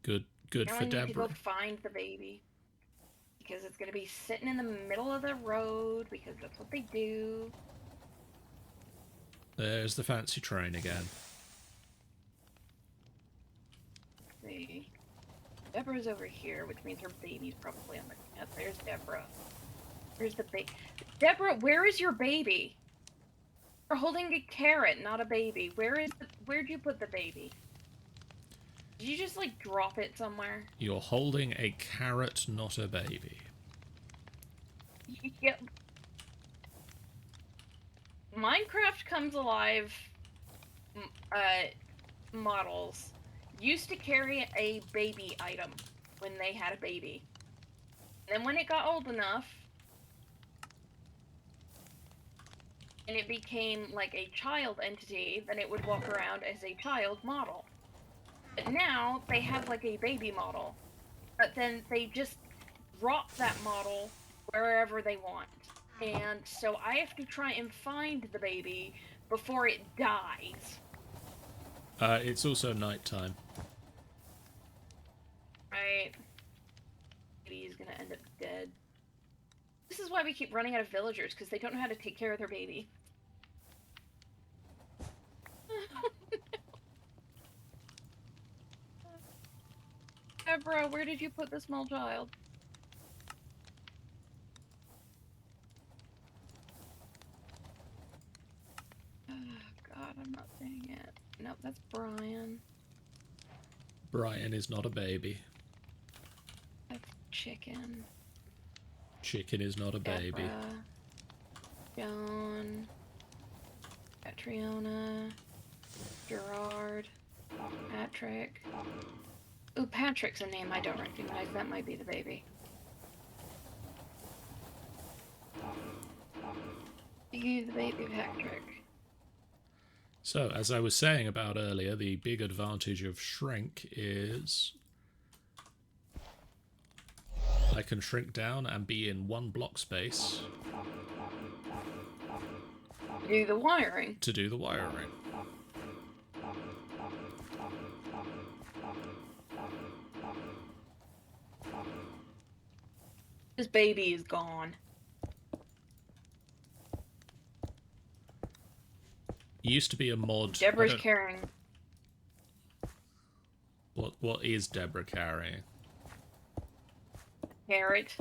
Good now for I need to Deborah. go find the baby. Because it's going to be sitting in the middle of the road, because that's what they do. There's the fancy train again. Let's see. Deborah's over here, which means her baby's probably on the... Yep, there's Deborah. There's the baby. Deborah, where is your baby? You're holding a carrot, not a baby. Where'd you put the baby? Did you just, like, drop it somewhere? You're holding a carrot, not a baby. Yep. Minecraft Comes Alive models used to carry a baby item when they had a baby. And then when it got old enough, and it became like a child entity, then it would walk around as a child model. But now they have like a baby model, but then they just drop that model wherever they want. And so I have to try and find the baby before it dies. It's also nighttime. Right. Baby's gonna end up dead. This is why we keep running out of villagers, because they don't know how to take care of their baby. Deborah, where did you put the small child? Oh, God, I'm not seeing it. Nope, that's Brian. Brian is not a baby. That's Chicken. Chicken is not a baby. Deborah, John, Catriona, Gerard, Patrick. Ooh, Patrick's a name I don't recognize. That might be the baby. You, the baby Patrick. So, as I was saying about earlier, the big advantage of shrink is I can shrink down and be in one block space Do the wiring. to do the wiring. This baby is gone. Used to be a mod. Deborah's carrying. What is Deborah carrying? Carrot.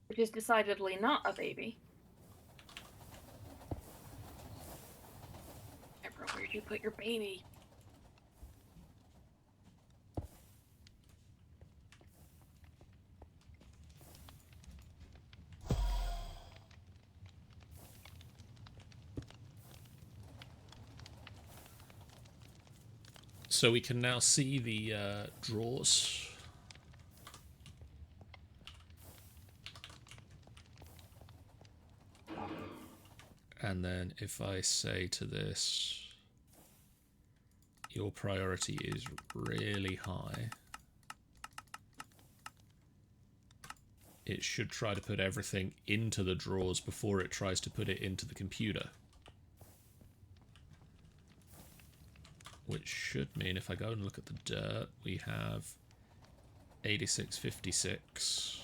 Which is decidedly not a baby. Deborah, where'd you put your baby? So we can now see the drawers. And then if I say to this, your priority is really high, it should try to put everything into the drawers before it tries to put it into the computer. Which should mean if I go and look at the dirt, we have 8656.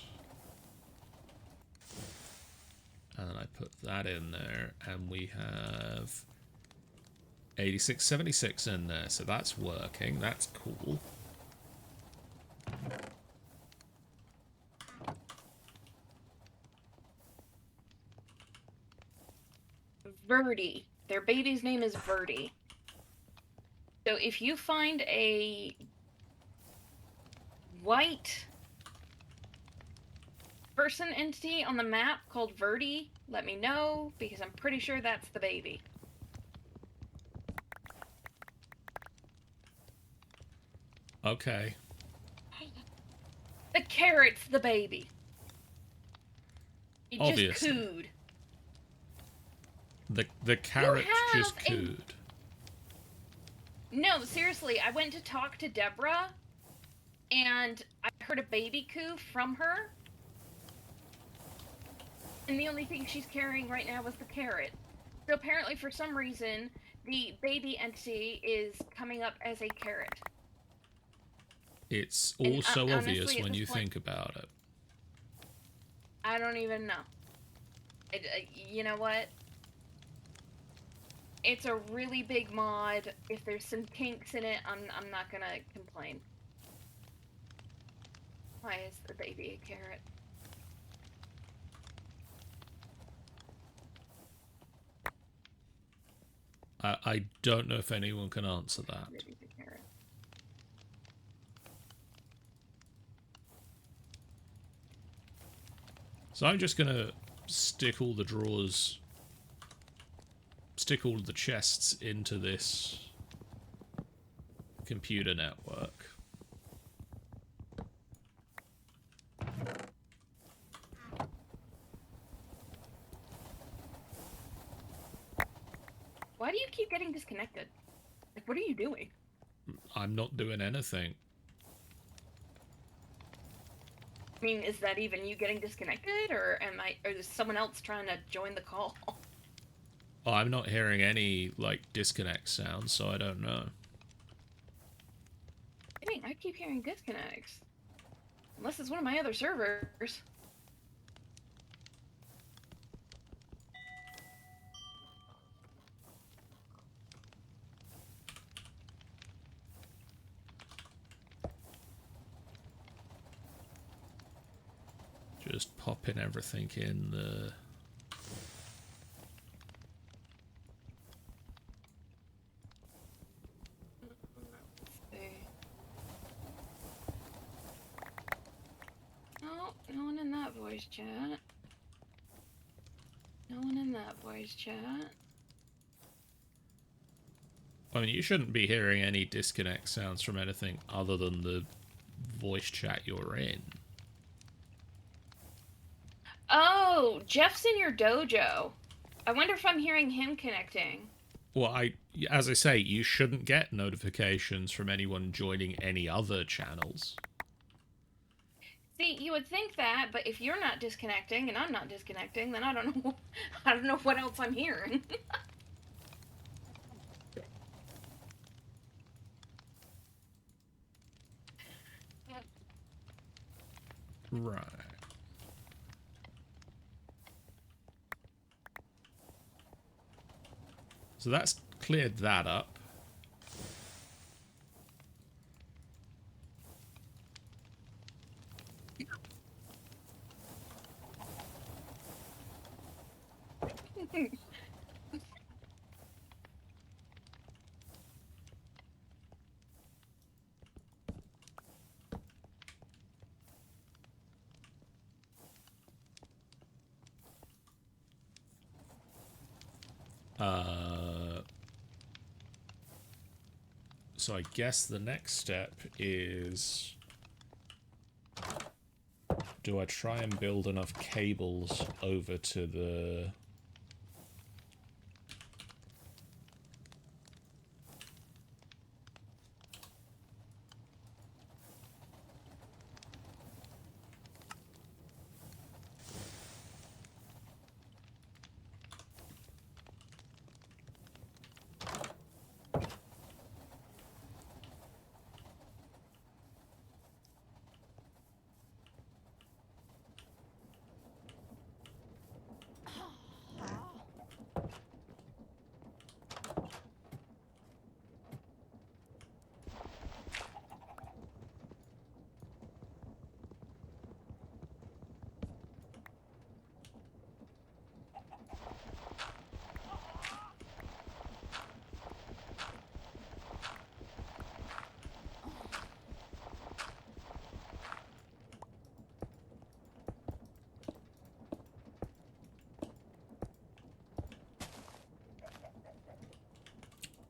And I put that in there, and we have 8676 in there. So that's working. That's cool. Verdi. Their baby's name is Verdi. So if you find a white person entity on the map called Verdi, let me know, because I'm pretty sure that's the baby. Okay. The carrot's the baby. He just Obviously. cooed. The carrot just have a- cooed. No, seriously, I went to talk to Deborah, and I heard a baby coo from her. And the only thing she's carrying right now was the carrot. So apparently, for some reason, the baby entity is coming up as a carrot. It's all so honestly, obvious at when this you point, think about it. I don't even know. You know what? It's a really big mod. If there's some kinks in it, I'm not gonna complain. Why is the baby a carrot? I don't know if anyone can answer that. Baby's a carrot. So I'm just gonna stick all the drawers, stick all the chests into this computer network. Why do you keep getting disconnected? Like, what are you doing? I'm not doing anything. I mean, is that even you getting disconnected, or or is someone else trying to join the call? Oh, I'm not hearing any, like, disconnect sounds, so I don't know. Dang, I keep hearing disconnects. Unless it's one of my other servers. Just popping everything in the... No, no one in that voice chat. No one in that voice chat. I mean, you shouldn't be hearing any disconnect sounds from anything other than the voice chat you're in. Oh, Jeff's in your dojo. I wonder if I'm hearing him connecting. Well, as I say, you shouldn't get notifications from anyone joining any other channels. See, you would think that, but if you're not disconnecting and I'm not disconnecting, then I don't know. I don't know what else I'm hearing. Right. So that's cleared that up. So I guess the next step is... do I try and build enough cables over to the...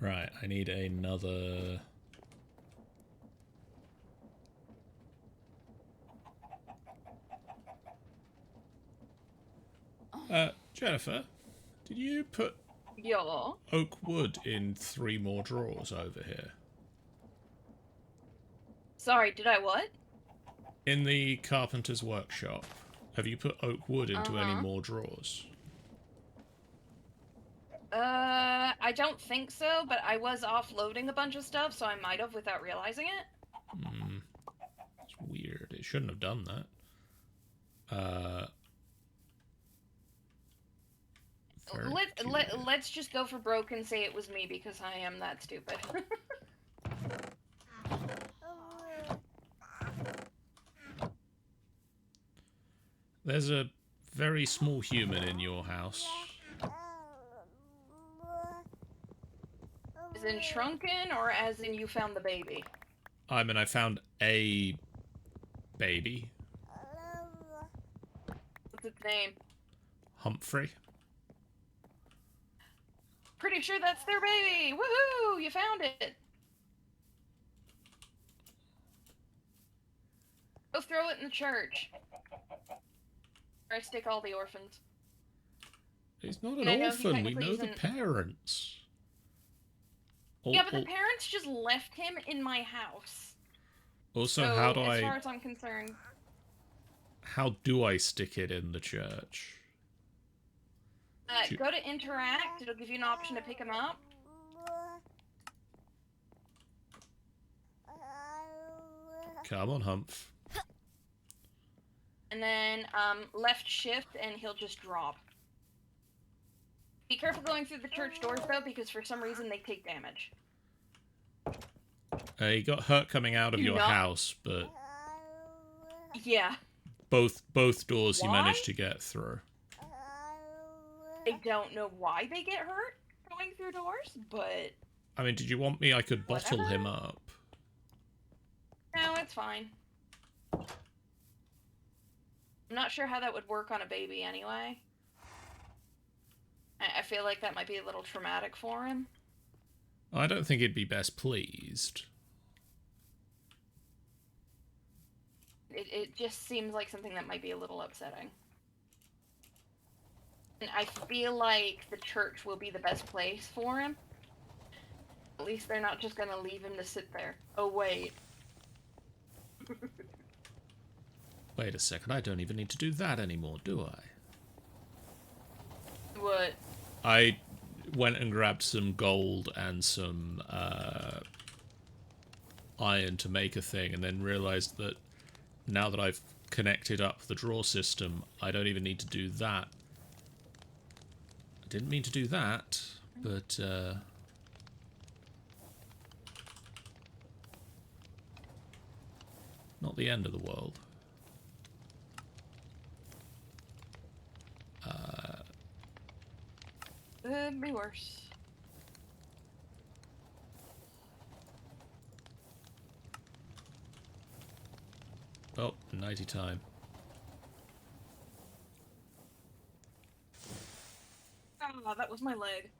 Right, I need another... Jennifer, did you put Yeah. oak wood in 3 more drawers over here? Sorry, did I what? In the carpenter's workshop, have you put oak wood into any Uh-huh. more drawers? I don't think so, but I was offloading a bunch of stuff, so I might have without realizing it. It's weird. It shouldn't have done that. Very peculiar. Let's just go for broke and say it was me because I am that stupid. There's a very small human in your house. As in shrunken, or as in you found the baby? I mean, I found a baby. What's its name? Humphrey. Pretty sure that's their baby! Woohoo! You found it! Go throw it in the church. Or I stick all the orphans. He's not an Yeah, I know, he orphan. We technically know the isn't. parents. Yeah, but the parents just left him in my house. Also, So, how do as I... far as I'm concerned... How do I stick it in the church? Go to interact, it'll give you an option to pick him up. Come on, Humph. And then, left shift, and he'll just drop. Be careful going through the church doors, though, because for some reason they take damage. He got hurt coming out of your house, but... Yeah. Both doors you Why? managed to get through. I don't know why they get hurt going through doors, but... I mean, did you want me? I could bottle him up. No, it's fine. I'm not sure how that would work on a baby anyway. I feel like that might be a little traumatic for him. I don't think he'd be best pleased. It just seems like something that might be a little upsetting. And I feel like the church will be the best place for him. At least they're not just gonna leave him to sit there. Oh, wait. Wait a second, I don't even need to do that anymore, do I? What? I went and grabbed some gold and some iron to make a thing, and then realized that now that I've connected up the draw system, I don't even need to do that. I didn't mean to do that, but not the end of the world. Could be worse. Oh, nighty time. Oh, that was my leg.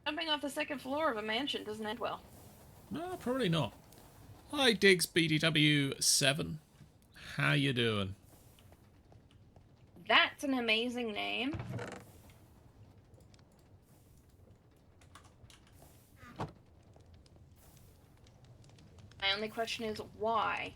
Jumping off the second floor of a mansion doesn't end well. No, probably not. Hi, Diggs BDW7. How you doing? That's an amazing name. My only question is, why?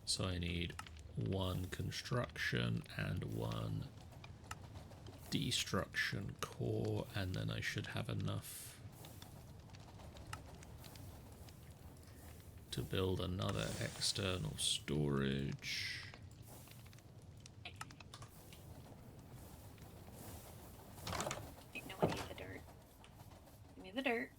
So I need 1 construction and 1 destruction core, and then I should have enough to build another external storage. No, I need the dirt. Give me the dirt.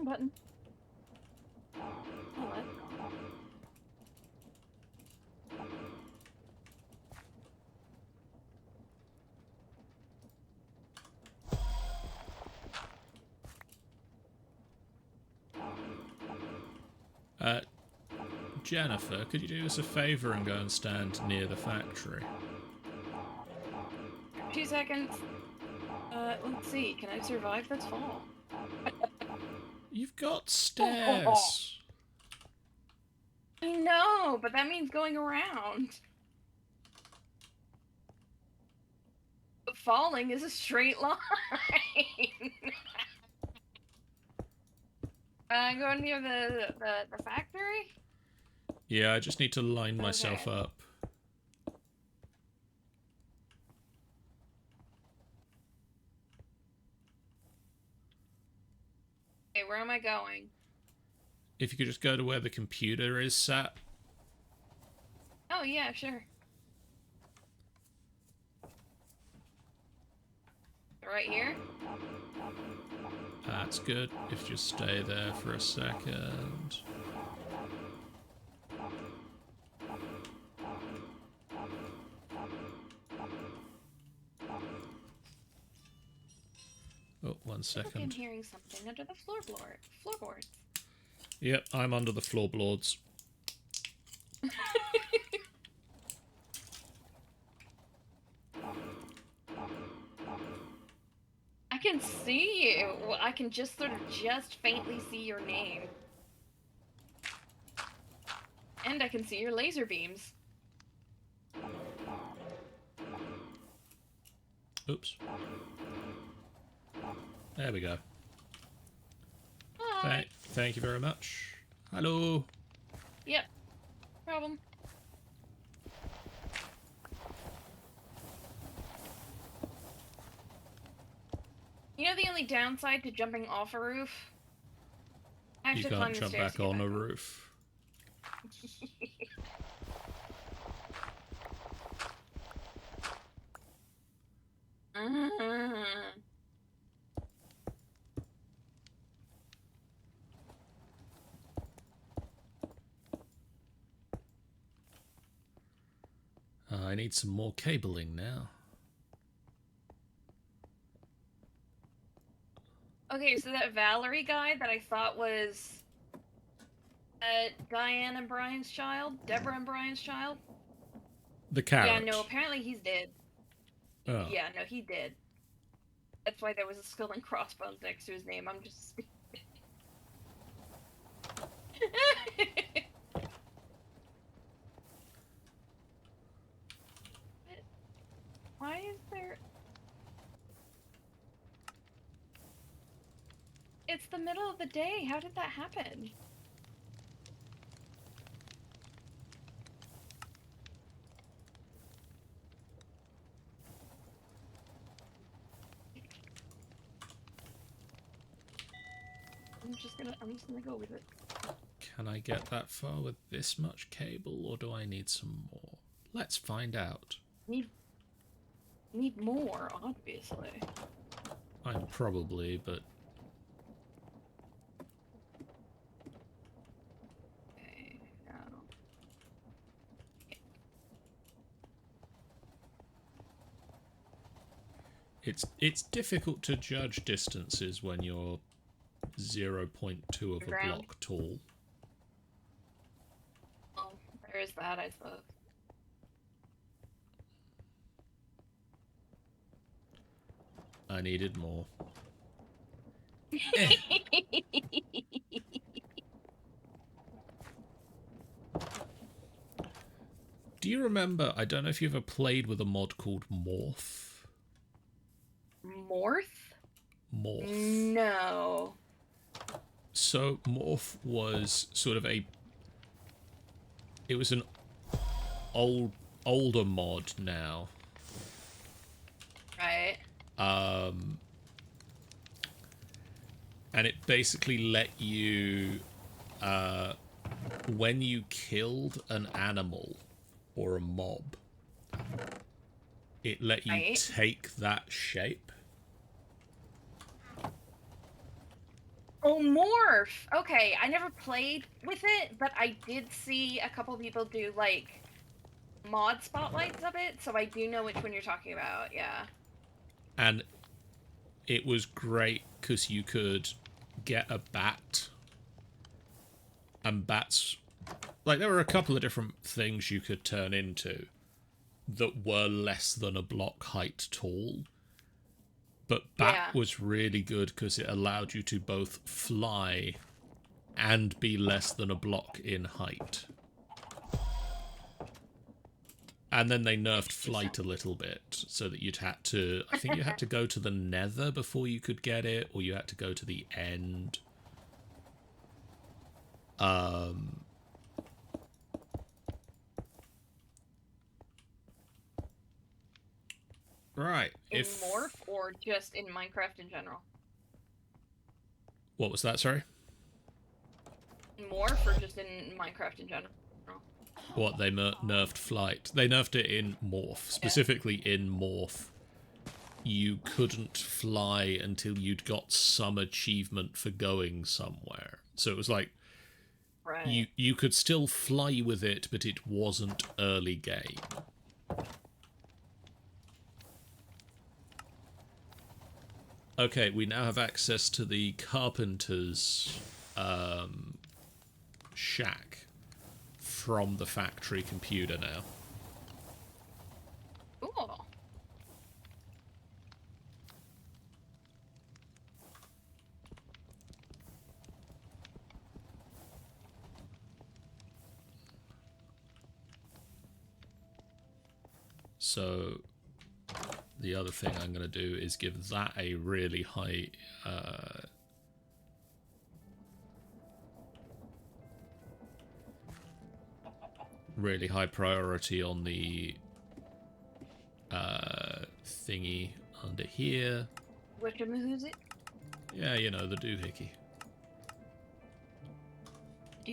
Wrong button. Oh, that's gone. Jennifer, could you do us a favour and go and stand near the factory? 2 seconds. Let's see. Can I survive this fall? You've got stairs. I know, but that means going around. But falling is a straight line. Go near the factory? Yeah, I just need to line myself Okay. up. Okay, where am I going? If you could just go to where the computer is sat. Oh, yeah, sure. Right here? That's good. If you just stay there for a second. Oh, one I think I'm second. hearing something under the floorboards. Yep, I'm under the floorboards. I can see you. Well, I can just sort of faintly see your name. And I can see your laser beams. Oops. There we go. Hi. Thank you very much. Hello. Yep. Problem. You know the only downside to jumping off a roof? I have You to can't climb the jump stairs back to get on a up. roof. I need some more cabling now. Okay, so that Valerie guy that I thought was Diane and Brian's child, Deborah and Brian's child. The carrot. Yeah, no, apparently he's dead. Oh. Yeah, no, he did. That's why there was a skull and crossbones next to his name. I'm just... Why is there... It's the middle of the day. How did that happen? I'm just gonna go with it. Can I get that far with this much cable, or do I need some more? Let's find out. Need more, obviously. I'm probably, but... Okay, now... It's difficult to judge distances when you're 0.2 of a Ground. block tall. Oh, there is that, I suppose. I needed more. Do you remember, I don't know if you ever played with a mod called Morph? Morph? Morph. No. So Morph was sort of a... It was an older mod now. Right. And it basically let you, when you killed an animal or a mob, it let you Right. take that shape. Oh, morph! Okay, I never played with it, but I did see a couple people do, like, mod spotlights of it, so I do know which one you're talking about, yeah. And it was great because you could get a bat. And bats... Like, there were a couple of different things you could turn into that were less than a block height tall. But bat Yeah. was really good because it allowed you to both fly and be less than a block in height. And then they nerfed flight a little bit so that you'd had to... I think you had to go to the nether before you could get it, or you had to go to the end. Right. In morph or just in Minecraft in general? What was that, sorry? In morph or just in Minecraft in general? What, they nerfed flight? They nerfed it in morph. Specifically in morph. You couldn't fly until you'd got some achievement for going somewhere. So it was like... Right. You could still fly with it, but it wasn't early game. Okay, we now have access to the carpenter's shack from the factory computer now. Cool. So the other thing I'm going to do is give that a really high priority on the thingy under here. Who's it? Yeah, you know, the doohickey.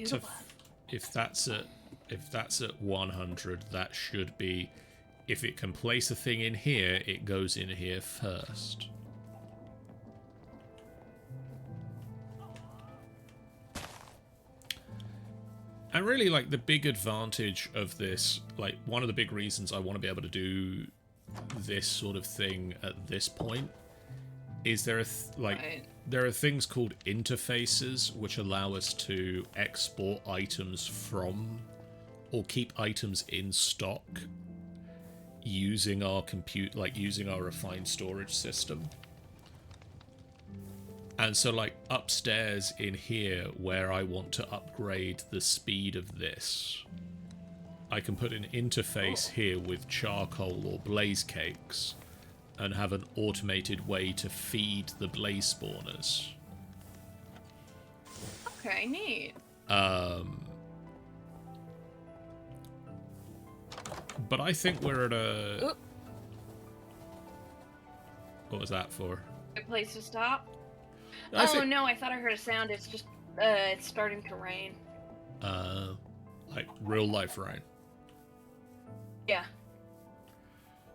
So if that's at 100, that should be... If it can place a thing in here, it goes in here first. And really, like, the big advantage of this, like, one of the big reasons I want to be able to do this sort of thing at this point is there are there are things called interfaces which allow us to export items from or keep items in stock using our using our refined storage system. And so, like, upstairs in here where I want to upgrade the speed of this, I can put an interface here with charcoal or blaze cakes and have an automated way to feed the blaze spawners. Okay, neat. But I think we're at a... Oop. What was that for? Good place to stop. I Oh think... no, I thought I heard a sound. It's just, it's starting to rain. Like real life rain. Yeah.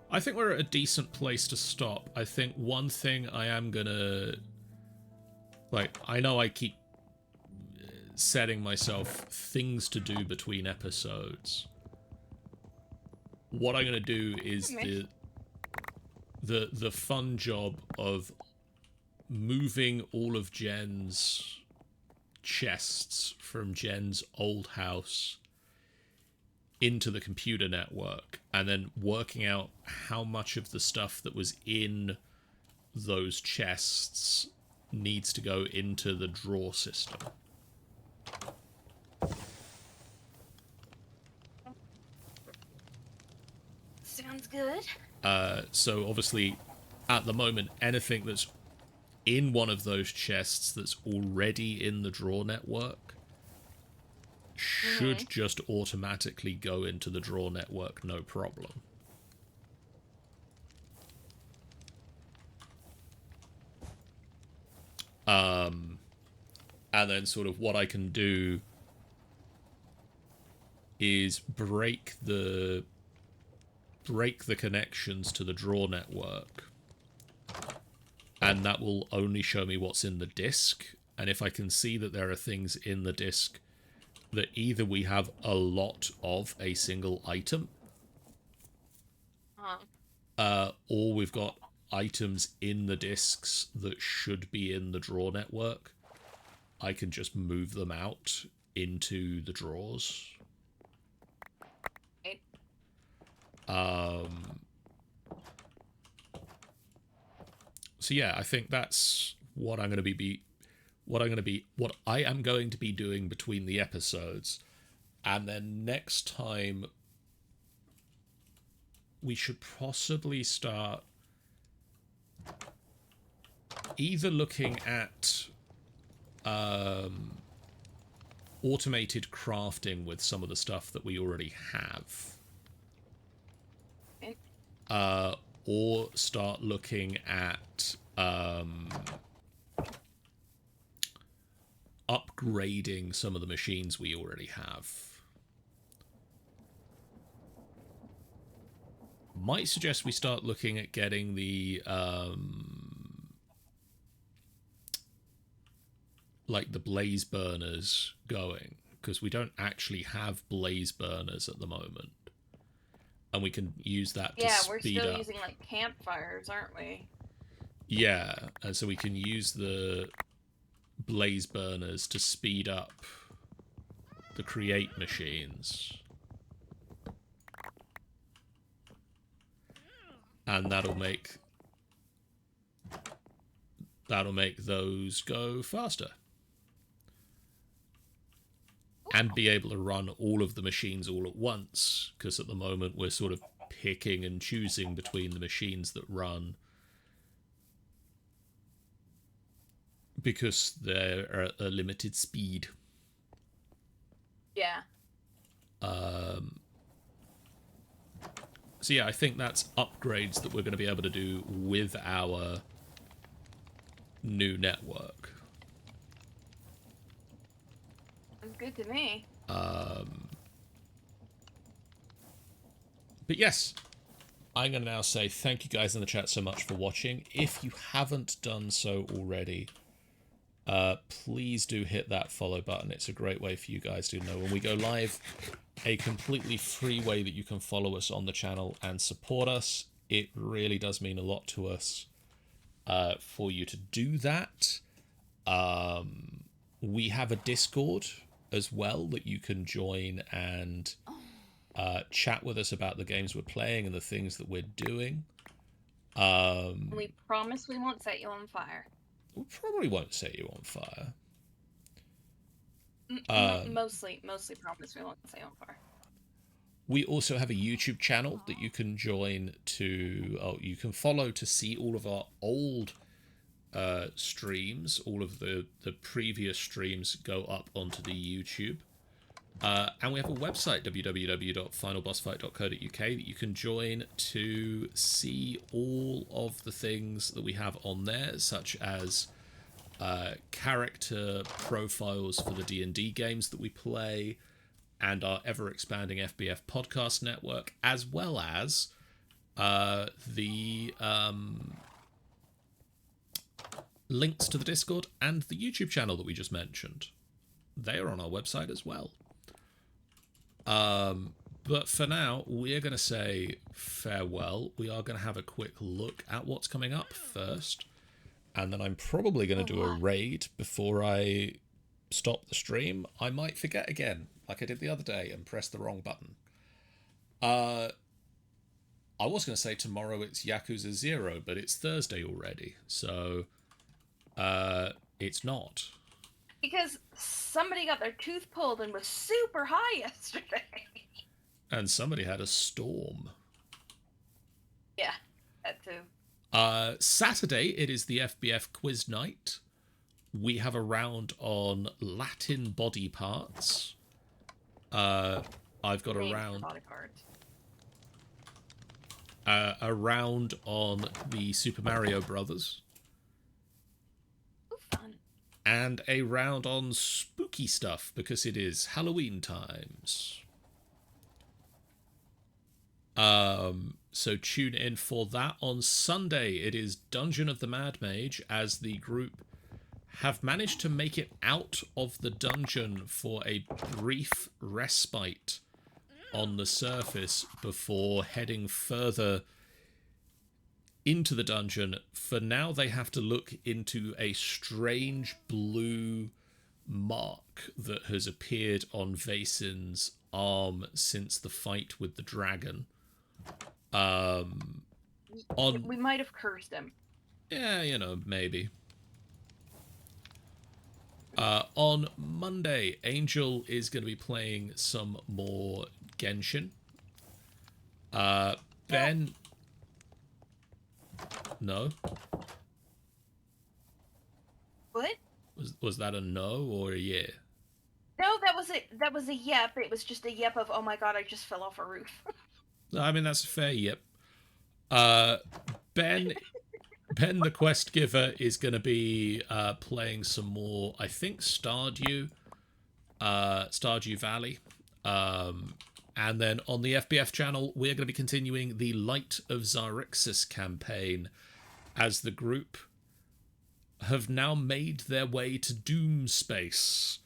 I think we're at a decent place to stop. I think one thing I am gonna... Like, I know I keep setting myself things to do between episodes. What I'm gonna do is the fun job of moving all of Jen's chests from Jen's old house into the computer network, and then working out how much of the stuff that was in those chests needs to go into the drawer system. Sounds good. So obviously, at the moment, anything that's in one of those chests that's already in the drawer network should just automatically go into the drawer network, no problem. And then sort of what I can do is break the connections to the drawer network, and that will only show me what's in the disk, And if I can see that there are things in the disc that either we have a lot of a single item, or we've got items in the discs that should be in the drawer network, I can just move them out into the drawers. Right. So yeah, I think that's what I'm going to what I am going to be doing between the episodes. And then next time we should possibly start either looking at automated crafting with some of the stuff that we already have, or start looking at upgrading some of the machines we already have. Might suggest we start looking at getting the like the blaze burners going, because we don't actually have blaze burners at the moment, and we can use that to speed up. Yeah, we're still using like campfires, aren't we? Yeah, and so we can use the blaze burners to speed up the create machines, and that'll make those go faster and be able to run all of the machines all at once, because at the moment we're sort of picking and choosing between the machines that run because they're at a limited speed. Yeah. So yeah, I think that's upgrades that we're going to be able to do with our new network. Sounds good to me. But yes, I'm going to now say thank you guys in the chat so much for watching. If you haven't done so already, please do hit that follow button. It's a great way for you guys to know when we go live. A completely free way that you can follow us on the channel and support us. It really does mean a lot to us for you to do that. We have a Discord as well that you can join and chat with us about the games we're playing and the things that we're doing. We promise we won't set you on fire. We probably won't set you on fire. Mostly promise we won't set you on fire. We also have a YouTube channel that you can join you can follow to see all of our old streams. All of the previous streams go up onto the YouTube. And we have a website, www.finalbossfight.co.uk, that you can join to see all of the things that we have on there, such as character profiles for the D&D games that we play, and our ever-expanding FBF podcast network, as well as the links to the Discord and the YouTube channel that we just mentioned. They are on our website as well. But for now, we're going to say farewell. We are going to have a quick look at what's coming up first, and then I'm probably going to do a raid before I stop the stream. I might forget again, like I did the other day, and press the wrong button. I was going to say tomorrow it's Yakuza 0, but it's Thursday already, so it's not. Because somebody got their tooth pulled and was super high yesterday. And somebody had a storm. Yeah, that too. Saturday, it is the FBF quiz night. We have a round on Latin body parts. I've got a round. Body parts. A round on the Super Mario Brothers. Ooh, fun. And a round on spooky stuff, because it is Halloween times. So tune in for that. On Sunday, it is Dungeon of the Mad Mage, as the group have managed to make it out of the dungeon for a brief respite on the surface before heading further into the dungeon. For now, they have to look into a strange blue mark that has appeared on Vasin's arm since the fight with the dragon. We might have cursed him. Yeah, you know, maybe. On Monday, Angel is going to be playing some more Genshin. Ben... No? What? Was that a no or a yeah? No, that was a yep. It was just a yep of, oh my god, I just fell off a roof. I mean, that's a fair yep. Ben the quest giver is going to be playing some more, I think, Stardew Valley. And then on the FBF channel, we're going to be continuing the Light of Zarixis campaign as the group have now made their way to Doom Space.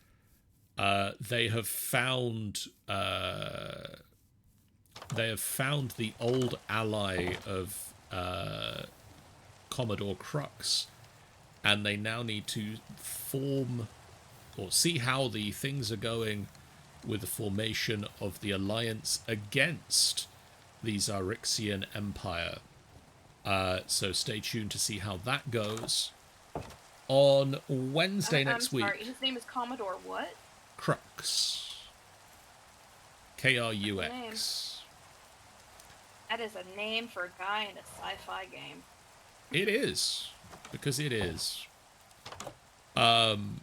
They have found the old ally of Commodore Crux, and they now need to form or see how the things are going with the formation of the alliance against the Zarixian Empire. So stay tuned to see how that goes. On Wednesday next week... Sorry, his name is Commodore what? Crux. Krux. That is a name for a guy in a sci-fi game. It is. Because it is. On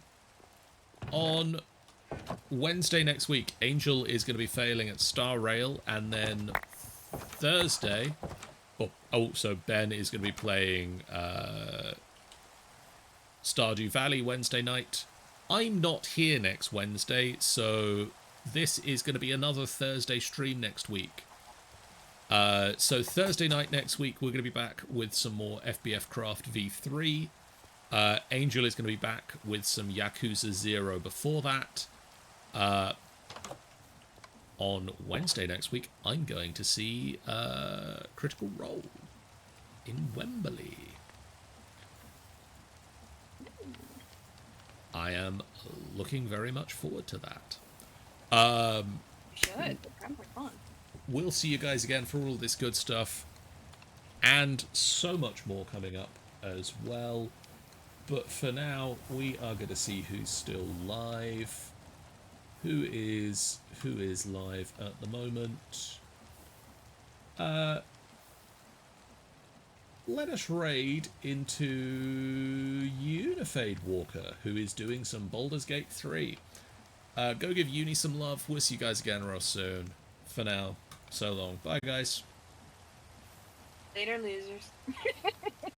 Wednesday next week, Angel is going to be failing at Star Rail, and then Thursday... so Ben is going to be playing Stardew Valley Wednesday night. I'm not here next Wednesday, so this is going to be another Thursday stream next week. So Thursday night next week, we're going to be back with some more FBFCraft V3. Angel is going to be back with some Yakuza 0 before that. On Wednesday next week, I'm going to see Critical Role in Wembley. I am looking very much forward to that. Should. It sounds like fun. We'll see you guys again for all this good stuff. And so much more coming up as well. But for now, we are going to see who's still live. Who is live at the moment? Let us raid into Unifade Walker, who is doing some Baldur's Gate 3. Go give Uni some love. We'll see you guys again real soon. For now, so long. Bye, guys. Later, losers.